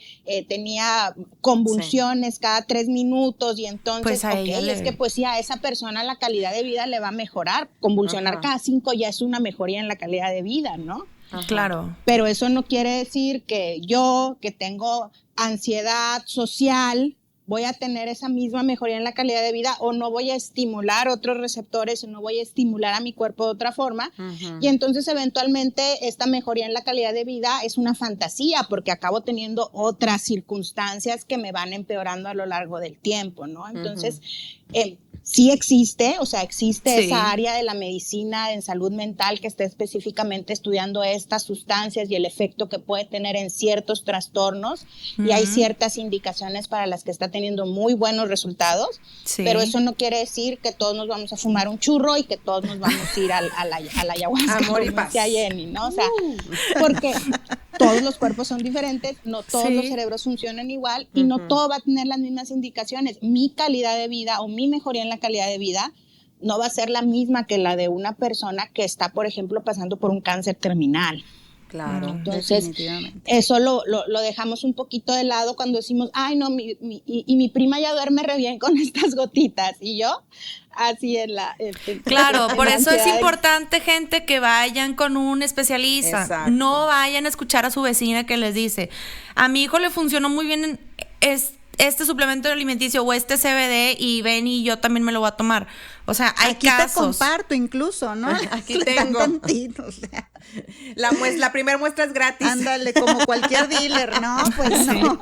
tenía convulsiones cada 3 minutos y entonces, pues es que pues sí, a esa persona la calidad de vida le va a mejorar. Convulsionar cada 5 ya es una mejoría en la calidad de vida, ¿no? Claro. Pero eso no quiere decir que yo, que tengo ansiedad social, voy a tener esa misma mejoría en la calidad de vida o no voy a estimular otros receptores o no voy a estimular a mi cuerpo de otra forma. Y entonces eventualmente esta mejoría en la calidad de vida es una fantasía porque acabo teniendo otras circunstancias que me van empeorando a lo largo del tiempo, ¿no? Entonces, Sí existe, o sea, existe Sí. esa área de la medicina en salud mental que está específicamente estudiando estas sustancias y el efecto que puede tener en ciertos trastornos, y hay ciertas indicaciones para las que está teniendo muy buenos resultados, Sí. pero eso no quiere decir que todos nos vamos a fumar un churro y que todos nos vamos a ir a la ayahuasca, Amor y como paz. decía Jenny, ¿no? O sea, porque todos los cuerpos son diferentes, no todos Sí. los cerebros funcionan igual y no todo va a tener las mismas indicaciones. Mi calidad de vida o mi mejoría en la calidad de vida no va a ser la misma que la de una persona que está, por ejemplo, pasando por un cáncer terminal. Claro. Entonces, Definitivamente. eso lo dejamos un poquito de lado cuando decimos, ay, no, mi prima ya duerme re bien con estas gotitas. Y yo, así en la... Claro, en por la eso es ansiedad. importante, gente, que vayan con un especialista. Exacto. No vayan a escuchar a su vecina que les dice, a mi hijo le funcionó muy bien este suplemento alimenticio o este CBD y ven y yo también me lo voy a tomar. O sea, hay Aquí te casos. comparto incluso, ¿no? Aquí Le dan tengo. tantito, o sea, La primera muestra es gratis. ándale, como cualquier dealer, ¿no? Pues no.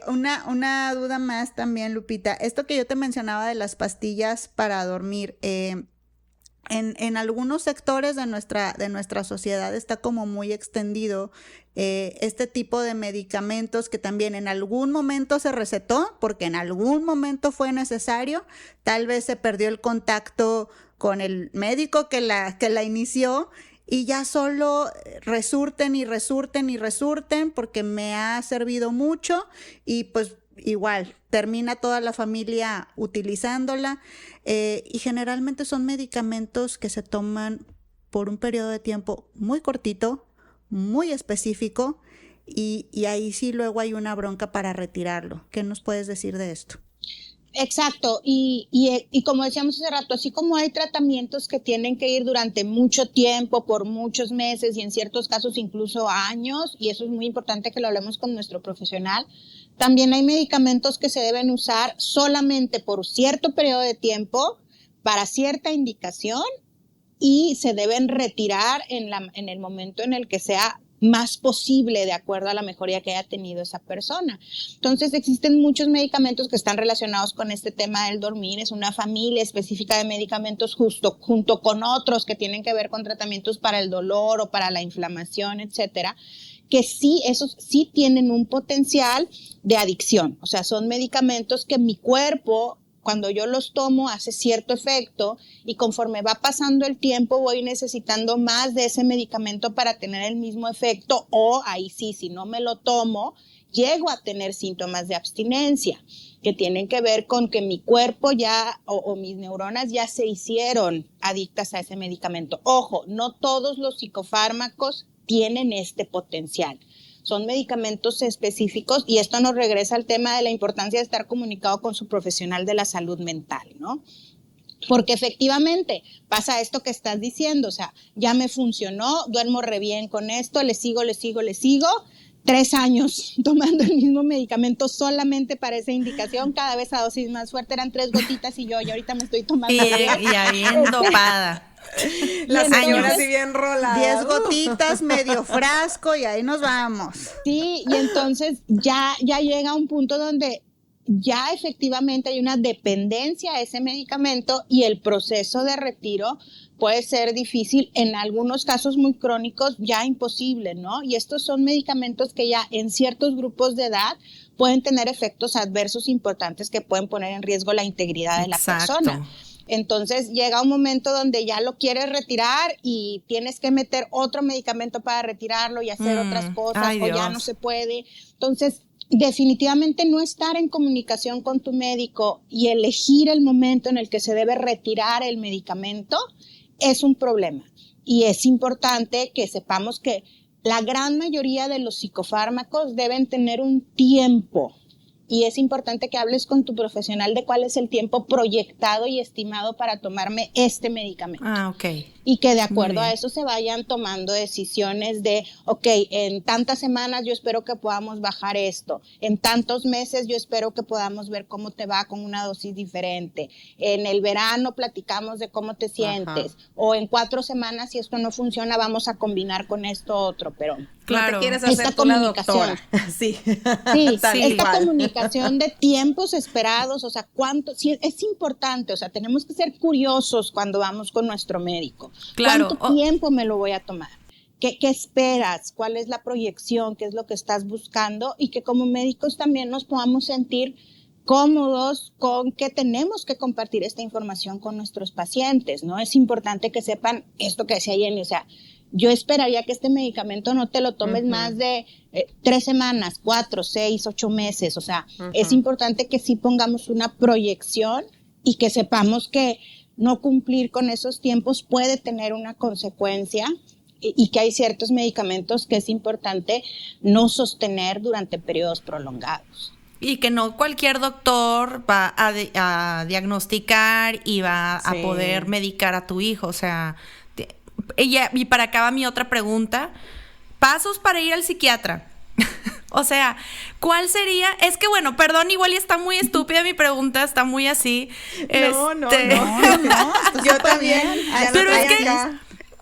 Una duda más también, Lupita. Esto que yo te mencionaba de las pastillas para dormir, en algunos sectores de nuestra sociedad está como muy extendido este tipo de medicamentos que también en algún momento se recetó, porque en algún momento fue necesario, tal vez se perdió el contacto con el médico que la inició y ya solo resurten y resurten y resurten porque me ha servido mucho y pues igual termina toda la familia utilizándola y generalmente son medicamentos que se toman por un periodo de tiempo muy cortito, muy específico y ahí sí luego hay una bronca para retirarlo. ¿Qué nos puedes decir de esto? Exacto, y como decíamos hace rato, así como hay tratamientos que tienen que ir durante mucho tiempo, por muchos meses y en ciertos casos incluso años, y eso es muy importante que lo hablemos con nuestro profesional, también hay medicamentos que se deben usar solamente por cierto periodo de tiempo, para cierta indicación, y se deben retirar en el momento en el que sea más posible de acuerdo a la mejoría que haya tenido esa persona. Entonces existen muchos medicamentos que están relacionados con este tema del dormir, es una familia específica de medicamentos junto con otros que tienen que ver con tratamientos para el dolor o para la inflamación, etcétera, que sí, esos sí tienen un potencial de adicción, o sea, son medicamentos que mi cuerpo, cuando yo los tomo, hace cierto efecto y conforme va pasando el tiempo voy necesitando más de ese medicamento para tener el mismo efecto o ahí sí, si no me lo tomo, llego a tener síntomas de abstinencia que tienen que ver con que mi cuerpo ya o mis neuronas ya se hicieron adictas a ese medicamento. Ojo, no todos los psicofármacos tienen este potencial. Son medicamentos específicos y esto nos regresa al tema de la importancia de estar comunicado con su profesional de la salud mental, ¿no? Porque efectivamente pasa esto que estás diciendo, o sea, ya me funcionó, duermo re bien con esto, le sigo, 3 años tomando el mismo medicamento solamente para esa indicación, cada vez a dosis más fuerte, eran 3 gotitas y ahorita me estoy tomando Y ya bien dopada. La señora entonces, así bien rolada. 10 gotitas, medio frasco y ahí nos vamos. Sí, y entonces ya llega un punto donde ya efectivamente hay una dependencia a ese medicamento y el proceso de retiro puede ser difícil, en algunos casos muy crónicos, ya imposible, ¿no? Y estos son medicamentos que ya en ciertos grupos de edad pueden tener efectos adversos importantes que pueden poner en riesgo la integridad de la persona. Entonces llega un momento donde ya lo quieres retirar y tienes que meter otro medicamento para retirarlo y hacer otras cosas, Ay, o ya Dios. no se puede. Entonces, definitivamente no estar en comunicación con tu médico y elegir el momento en el que se debe retirar el medicamento es un problema. Y es importante que sepamos que la gran mayoría de los psicofármacos deben tener un tiempo. Y es importante que hables con tu profesional de cuál es el tiempo proyectado y estimado para tomarme este medicamento. Ah, ok. Y que de acuerdo a eso se vayan tomando decisiones de, ok, en tantas semanas yo espero que podamos bajar esto, en tantos meses yo espero que podamos ver cómo te va con una dosis diferente, en el verano platicamos de cómo te sientes, o en 4 semanas si esto no funciona vamos a combinar con esto otro, pero Claro. No te quieres Esta hacer tú la comunicación. doctora. Sí. Sí, Tal esta cual. comunicación de tiempos esperados, o sea, sí, es importante, o sea, tenemos que ser curiosos cuando vamos con nuestro médico. Claro. ¿Cuánto tiempo me lo voy a tomar? ¿Qué esperas? ¿Cuál es la proyección? ¿Qué es lo que estás buscando? Y que como médicos también nos podamos sentir cómodos con que tenemos que compartir esta información con nuestros pacientes, ¿no? Es importante que sepan esto que decía Jenny, o sea, yo esperaría que este medicamento no te lo tomes más de 3 semanas, 4, 6, 8 meses. O sea, es importante que sí pongamos una proyección y que sepamos que no cumplir con esos tiempos puede tener una consecuencia y que hay ciertos medicamentos que es importante no sostener durante periodos prolongados. Y que no cualquier doctor va a diagnosticar y va a poder medicar a tu hijo. O sea, y para acá va mi otra pregunta. Pasos para ir al psiquiatra. O sea, ¿cuál sería? Es que bueno, perdón, igual y está muy estúpida mi pregunta, está muy así. No, Yo también. Pero es que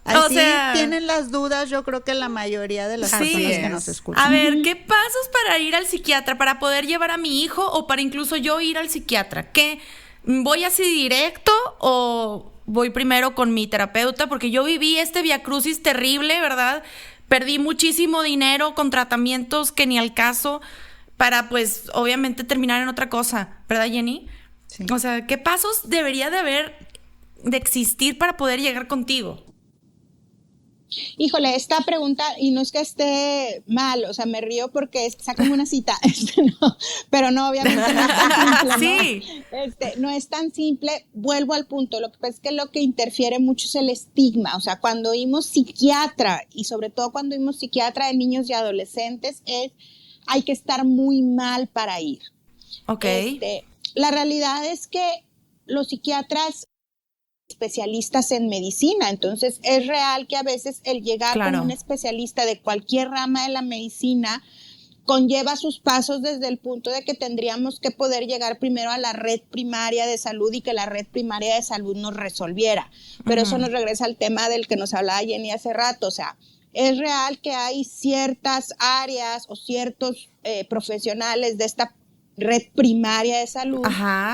Así o sea, tienen las dudas, yo creo que la mayoría de las personas que nos escuchan. A ver, ¿qué pasos para ir al psiquiatra? Para poder llevar a mi hijo o para incluso yo ir al psiquiatra. ¿Qué? ¿Voy así directo o voy primero con mi terapeuta? Porque yo viví este viacrucis terrible, ¿verdad? Perdí muchísimo dinero con tratamientos que ni al caso para, pues, obviamente terminar en otra cosa. ¿Verdad, Jenny? Sí. O sea, ¿qué pasos debería de existir para poder llegar contigo? Híjole, esta pregunta, y no es que esté mal, o sea, me río porque sácame una cita, no, pero no, obviamente no es tan simple, Sí. ¿no? No es tan simple, vuelvo al punto, lo que pasa es que lo que interfiere mucho es el estigma, o sea, cuando oímos psiquiatra, y sobre todo cuando oímos psiquiatra de niños y adolescentes, hay que estar muy mal para ir. Ok. La realidad es que los psiquiatras especialistas en medicina, entonces es real que a veces el llegar con un especialista de cualquier rama de la medicina conlleva sus pasos desde el punto de que tendríamos que poder llegar primero a la red primaria de salud y que la red primaria de salud nos resolviera, pero eso nos regresa al tema del que nos hablaba Jenny hace rato, o sea, es real que hay ciertas áreas o ciertos profesionales de esta red primaria de salud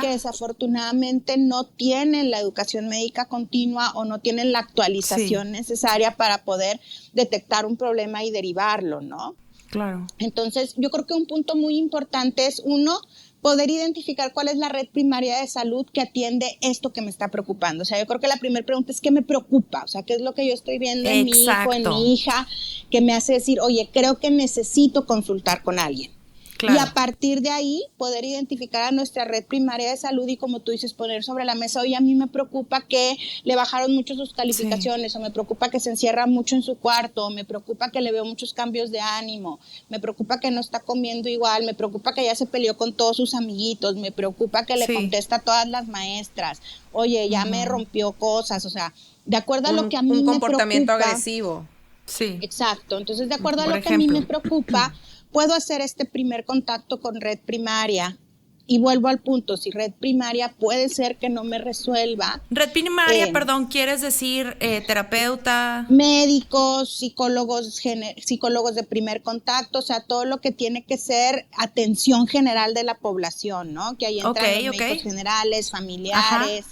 que desafortunadamente no tienen la educación médica continua o no tienen la actualización necesaria para poder detectar un problema y derivarlo, ¿no? Claro. Entonces, yo creo que un punto muy importante es, uno, poder identificar cuál es la red primaria de salud que atiende esto que me está preocupando. O sea, yo creo que la primera pregunta es ¿qué me preocupa? O sea, ¿qué es lo que yo estoy viendo en mi hijo, en mi hija, que me hace decir, oye, creo que necesito consultar con alguien? Claro. Y a partir de ahí poder identificar a nuestra red primaria de salud y, como tú dices, poner sobre la mesa, oye, a mí me preocupa que le bajaron mucho sus calificaciones, o me preocupa que se encierra mucho en su cuarto, o me preocupa que le veo muchos cambios de ánimo, me preocupa que no está comiendo igual, me preocupa que ya se peleó con todos sus amiguitos, me preocupa que le contesta a todas las maestras, oye, ya me rompió cosas, o sea, de acuerdo a lo que a mí me preocupa. Un comportamiento agresivo. Sí. Exacto, entonces de acuerdo a lo que a mí me preocupa, puedo hacer este primer contacto con red primaria y vuelvo al punto, si red primaria puede ser que no me resuelva. Red primaria, perdón, ¿quieres decir terapeuta? Médicos, psicólogos de primer contacto, o sea, todo lo que tiene que ser atención general de la población, ¿no? Que ahí entran los médicos generales, familiares,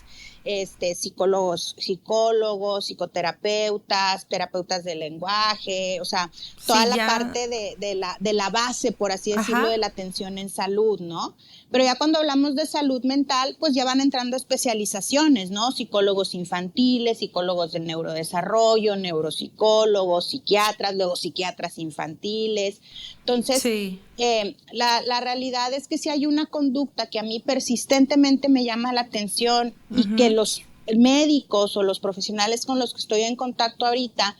psicólogos, psicoterapeutas, terapeutas del lenguaje, o sea, toda la parte de la base, por así decirlo, de la atención en salud, ¿no? Pero ya cuando hablamos de salud mental, pues ya van entrando especializaciones, ¿no? Psicólogos infantiles, psicólogos del neurodesarrollo, neuropsicólogos, psiquiatras, luego psiquiatras infantiles. Entonces, la realidad es que si hay una conducta que a mí persistentemente me llama la atención y que los médicos o los profesionales con los que estoy en contacto ahorita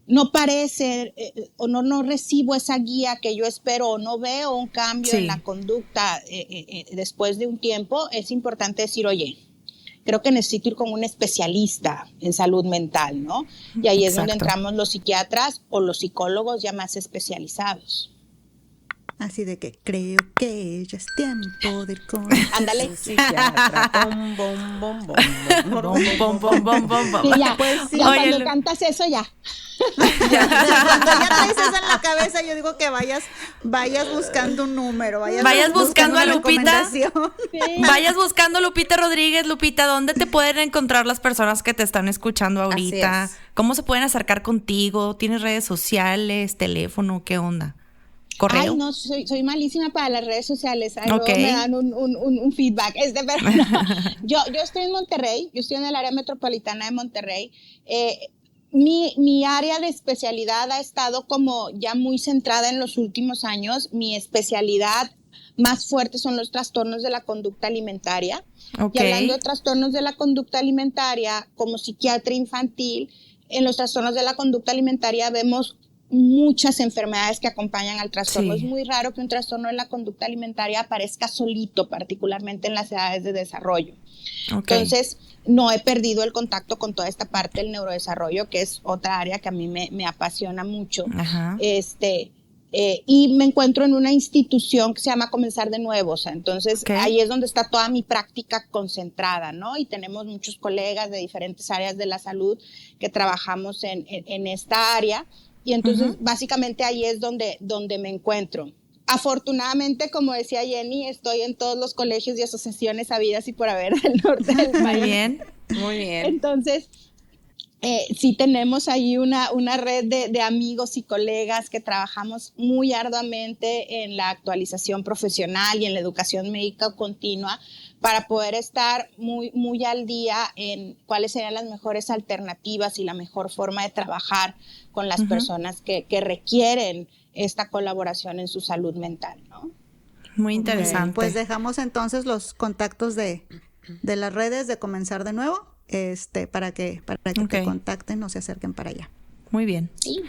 no parece o no recibo esa guía que yo espero o no veo un cambio en la conducta después de un tiempo, es importante decir, oye, creo que necesito ir con un especialista en salud mental, ¿no? Y ahí es donde entramos los psiquiatras o los psicólogos ya más especializados. Así de que creo que ya es tiempo de ir con ándale. Psiquiatra. Bom, bom, bom, bom, bom, bom, bom, bom, bom, bom. Sí, ya, pues, ya cuando cantas eso ya. Cuando ya traes eso en la cabeza, yo digo que vayas buscando un número, vayas buscando a una Lupita. recomendación. Sí. Vayas buscando a Lupita Rodríguez. Lupita, ¿dónde te pueden encontrar las personas que te están escuchando ahorita? Así es. ¿Cómo se pueden acercar contigo? ¿Tienes redes sociales, teléfono? ¿Qué onda? ¿Correo? Ay, no, soy malísima para las redes sociales. Ay, Ok. luego me dan un feedback. Pero no. Yo estoy en Monterrey, yo estoy en el área metropolitana de Monterrey. Mi área de especialidad ha estado como ya muy centrada en los últimos años. Mi especialidad más fuerte son los trastornos de la conducta alimentaria. Ok. Y hablando de trastornos de la conducta alimentaria, como psiquiatra infantil, en los trastornos de la conducta alimentaria vemos muchas enfermedades que acompañan al trastorno. Sí. Es muy raro que un trastorno de la conducta alimentaria aparezca solito, particularmente en las edades de desarrollo. Ok. Entonces, no he perdido el contacto con toda esta parte del neurodesarrollo, que es otra área que a mí me apasiona mucho. Ajá. Y me encuentro en una institución que se llama Comenzar de Nuevo, o sea, entonces Ok. ahí es donde está toda mi práctica concentrada, ¿no? Y tenemos muchos colegas de diferentes áreas de la salud que trabajamos en esta área, y entonces básicamente ahí es donde me encuentro. Afortunadamente, como decía Jenny, estoy en todos los colegios y asociaciones habidas y por haber del norte del Muy país. bien. Muy bien. Entonces, sí tenemos ahí una red de amigos y colegas que trabajamos muy arduamente en la actualización profesional y en la educación médica continua para poder estar muy al día en cuáles serían las mejores alternativas y la mejor forma de trabajar con las personas que requieren esta colaboración en su salud mental, ¿no? Muy interesante. Pues dejamos entonces los contactos de las redes de Comenzar de Nuevo, para que Ok. te contacten o se acerquen para allá. Muy bien. Sí.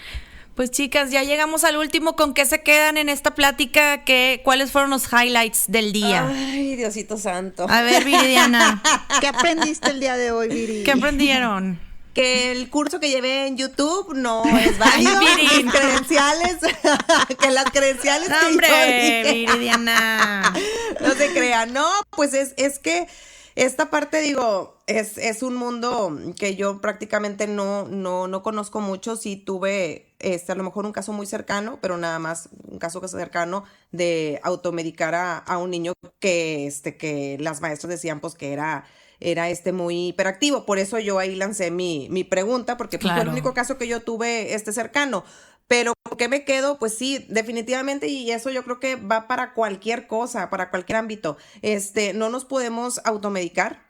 Pues chicas, ya llegamos al último. ¿Con qué se quedan en esta plática? ¿Cuáles fueron los highlights del día? Ay, Diosito santo. A ver, Viridiana, ¿Qué aprendiste el día de hoy, Viri? ¿qué aprendieron? Que el curso que llevé en YouTube no es válido. Ay, Viri. Mis credenciales, que las credenciales No, que hombre, yo dije, Viridiana. no se crean. No, pues es que esta parte, digo, es un mundo que yo prácticamente no conozco mucho. Sí tuve a lo mejor un caso muy cercano, pero nada más un caso cercano de automedicar a un niño que las maestras decían pues que era muy hiperactivo. Por eso yo ahí lancé mi pregunta, porque pues, fue el Claro. único caso que yo tuve cercano. Pero ¿por qué me quedo? Pues sí, definitivamente, y eso yo creo que va para cualquier cosa, para cualquier ámbito. No nos podemos automedicar.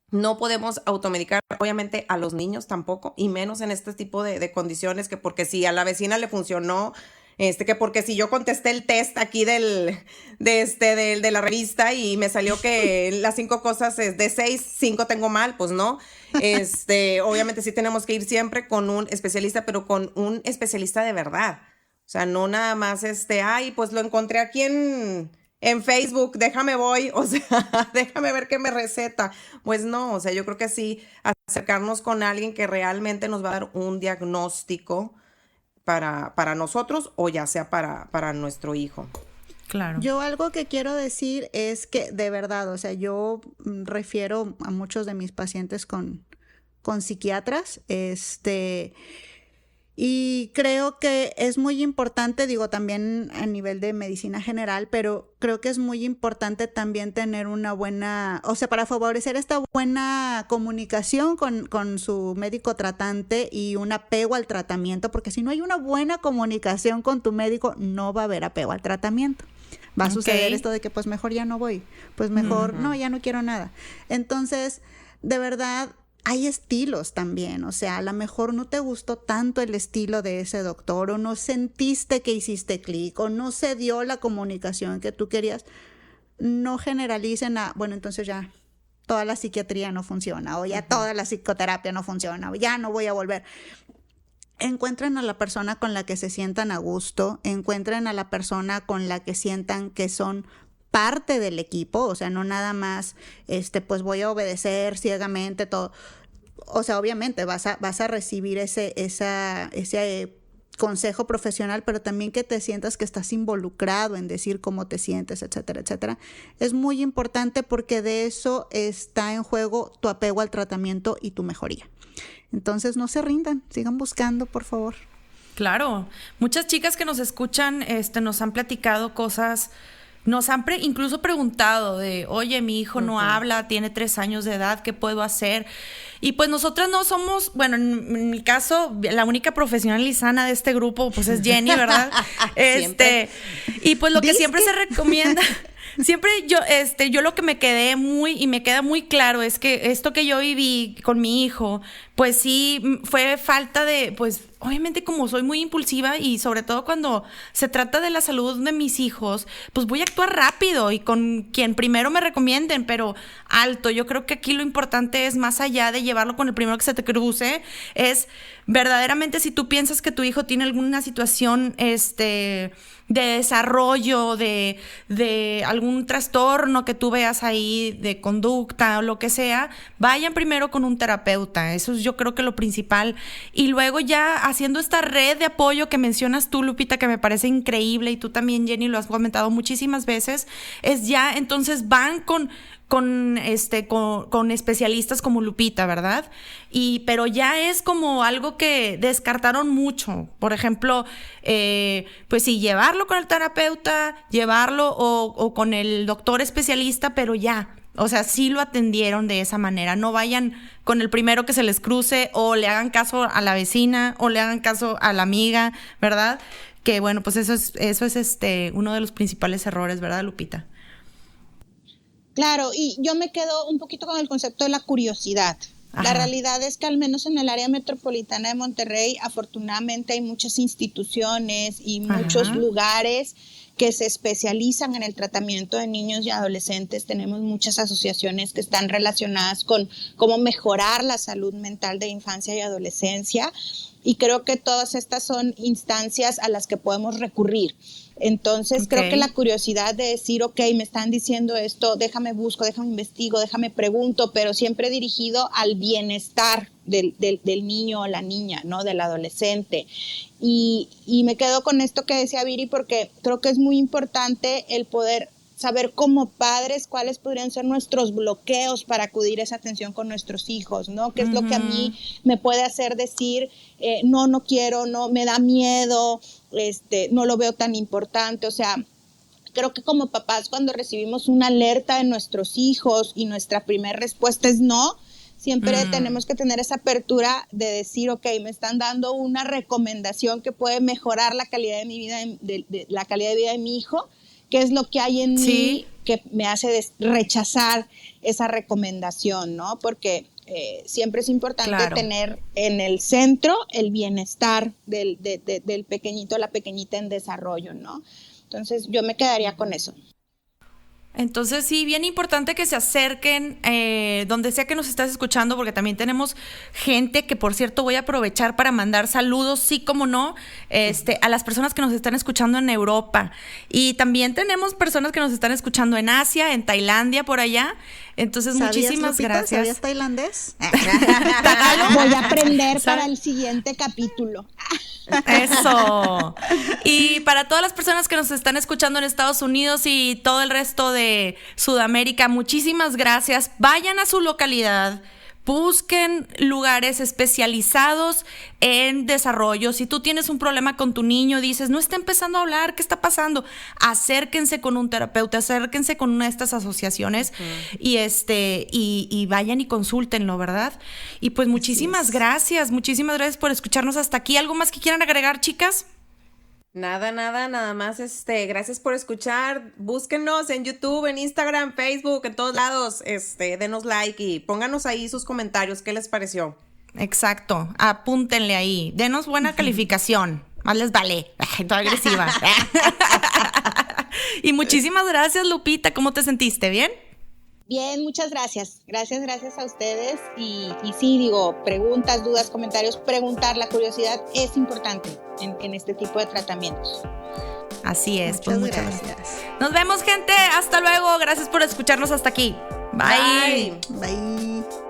No podemos automedicar, obviamente, a los niños tampoco, y menos en este tipo de condiciones, que porque si a la vecina le funcionó, que porque si yo contesté el test aquí de la revista y me salió que las 5 cosas de 6, 5 tengo mal, pues no. Obviamente sí tenemos que ir siempre con un especialista, pero con un especialista de verdad. O sea, no nada más ay, pues lo encontré aquí en Facebook, déjame voy, o sea, déjame ver qué me receta. Pues no, o sea, yo creo que sí, acercarnos con alguien que realmente nos va a dar un diagnóstico para nosotros o ya sea para nuestro hijo. Claro. Yo algo que quiero decir es que de verdad, o sea, yo refiero a muchos de mis pacientes con psiquiatras, y creo que es muy importante, digo también a nivel de medicina general, pero creo que es muy importante también tener una buena, o sea, para favorecer esta buena comunicación con su médico tratante y un apego al tratamiento, porque si no hay una buena comunicación con tu médico, no va a haber apego al tratamiento. Va a suceder esto de que pues mejor ya no voy, pues mejor no, ya no quiero nada. Entonces, de verdad, hay estilos también, o sea, a lo mejor no te gustó tanto el estilo de ese doctor o no sentiste que hiciste clic o no se dio la comunicación que tú querías. No generalicen bueno, entonces ya toda la psiquiatría no funciona o ya toda la psicoterapia no funciona o ya no voy a volver. Encuentren a la persona con la que se sientan a gusto, encuentren a la persona con la que sientan que son parte del equipo, o sea, no nada más, pues voy a obedecer ciegamente todo. O sea, obviamente vas a recibir ese consejo profesional, pero también que te sientas que estás involucrado en decir cómo te sientes, etcétera, etcétera. Es muy importante porque de eso está en juego tu apego al tratamiento y tu mejoría. Entonces no se rindan, sigan buscando, por favor. Claro, muchas chicas que nos escuchan nos han platicado cosas, nos han incluso preguntado de, oye, mi hijo no habla, tiene 3 años de edad, ¿qué puedo hacer? Y pues nosotras no somos, bueno, en mi caso, la única profesional y sana de este grupo, pues es Jenny, ¿verdad? Y pues lo que siempre se recomienda... Siempre yo lo que me queda muy claro es que esto que yo viví con mi hijo, pues sí, fue falta de, pues obviamente como soy muy impulsiva y sobre todo cuando se trata de la salud de mis hijos, pues voy a actuar rápido y con quien primero me recomienden, pero alto. Yo creo que aquí lo importante es más allá de llevarlo con el primero que se te cruce, es verdaderamente si tú piensas que tu hijo tiene alguna situación, de desarrollo, de algún trastorno que tú veas ahí de conducta o lo que sea, vayan primero con un terapeuta. Eso es yo creo que lo principal. Y luego ya haciendo esta red de apoyo que mencionas tú, Lupita, que me parece increíble, y tú también, Jenny, lo has comentado muchísimas veces, es ya entonces van con especialistas como Lupita, ¿verdad? Pero ya es como algo que descartaron mucho. Por ejemplo, pues sí, llevarlo con el terapeuta, llevarlo o con el doctor especialista, pero ya, o sea, sí lo atendieron de esa manera. No vayan con el primero que se les cruce o le hagan caso a la vecina o le hagan caso a la amiga, ¿verdad? Que bueno, pues eso es uno de los principales errores, ¿verdad, Lupita? Claro, y yo me quedo un poquito con el concepto de la curiosidad. Ajá. La realidad es que al menos en el área metropolitana de Monterrey, afortunadamente hay muchas instituciones y muchos lugares que se especializan en el tratamiento de niños y adolescentes. Tenemos muchas asociaciones que están relacionadas con cómo mejorar la salud mental de infancia y adolescencia, y creo que todas estas son instancias a las que podemos recurrir. Entonces creo que la curiosidad de decir, ok, me están diciendo esto, déjame busco, déjame investigo, déjame pregunto, pero siempre dirigido al bienestar del niño o la niña, ¿no? Del adolescente. Y me quedo con esto que decía Viri, porque creo que es muy importante el poder saber como padres cuáles podrían ser nuestros bloqueos para acudir a esa atención con nuestros hijos, ¿no? ¿Qué es lo que a mí me puede hacer decir, no quiero, no, me da miedo, no lo veo tan importante? O sea, creo que como papás, cuando recibimos una alerta de nuestros hijos y nuestra primera respuesta es no, siempre tenemos que tener esa apertura de decir, ok, me están dando una recomendación que puede mejorar la calidad de mi vida, la calidad de vida de mi hijo. ¿Qué es lo que hay en mí que me hace rechazar esa recomendación, ¿no? Porque siempre es importante tener en el centro el bienestar del pequeñito, la pequeñita en desarrollo, ¿no? Entonces yo me quedaría con eso. Entonces sí, bien importante que se acerquen donde sea que nos estás escuchando, porque también tenemos gente que, por cierto, voy a aprovechar para mandar saludos, sí como no, a las personas que nos están escuchando en Europa, y también tenemos personas que nos están escuchando en Asia, en Tailandia, por allá. Entonces muchísimas Lupita, gracias. ¿Sabías tailandés? Voy a aprender para el siguiente capítulo. Eso. Y para todas las personas que nos están escuchando en Estados Unidos y todo el resto de Sudamérica, muchísimas gracias. Vayan a su localidad, busquen lugares especializados en desarrollo. Si tú tienes un problema con tu niño, dices, no está empezando a hablar, ¿qué está pasando? Acérquense con un terapeuta, acérquense con una de estas asociaciones y vayan y consúltenlo, ¿verdad? Y pues muchísimas gracias por escucharnos hasta aquí. ¿Algo más que quieran agregar, chicas? Nada más, gracias por escuchar. Búsquenos en YouTube, en Instagram, Facebook, en todos lados, denos like y pónganos ahí sus comentarios, ¿qué les pareció? Exacto, apúntenle ahí, denos buena calificación, más les vale, toda agresiva. Y muchísimas gracias, Lupita, ¿cómo te sentiste? ¿Bien? Bien, muchas gracias. Gracias a ustedes. Y sí, digo, preguntas, dudas, comentarios, preguntar, la curiosidad es importante en este tipo de tratamientos. Así es. Muchas gracias. Nos vemos, gente. Hasta luego. Gracias por escucharnos hasta aquí. Bye. Bye.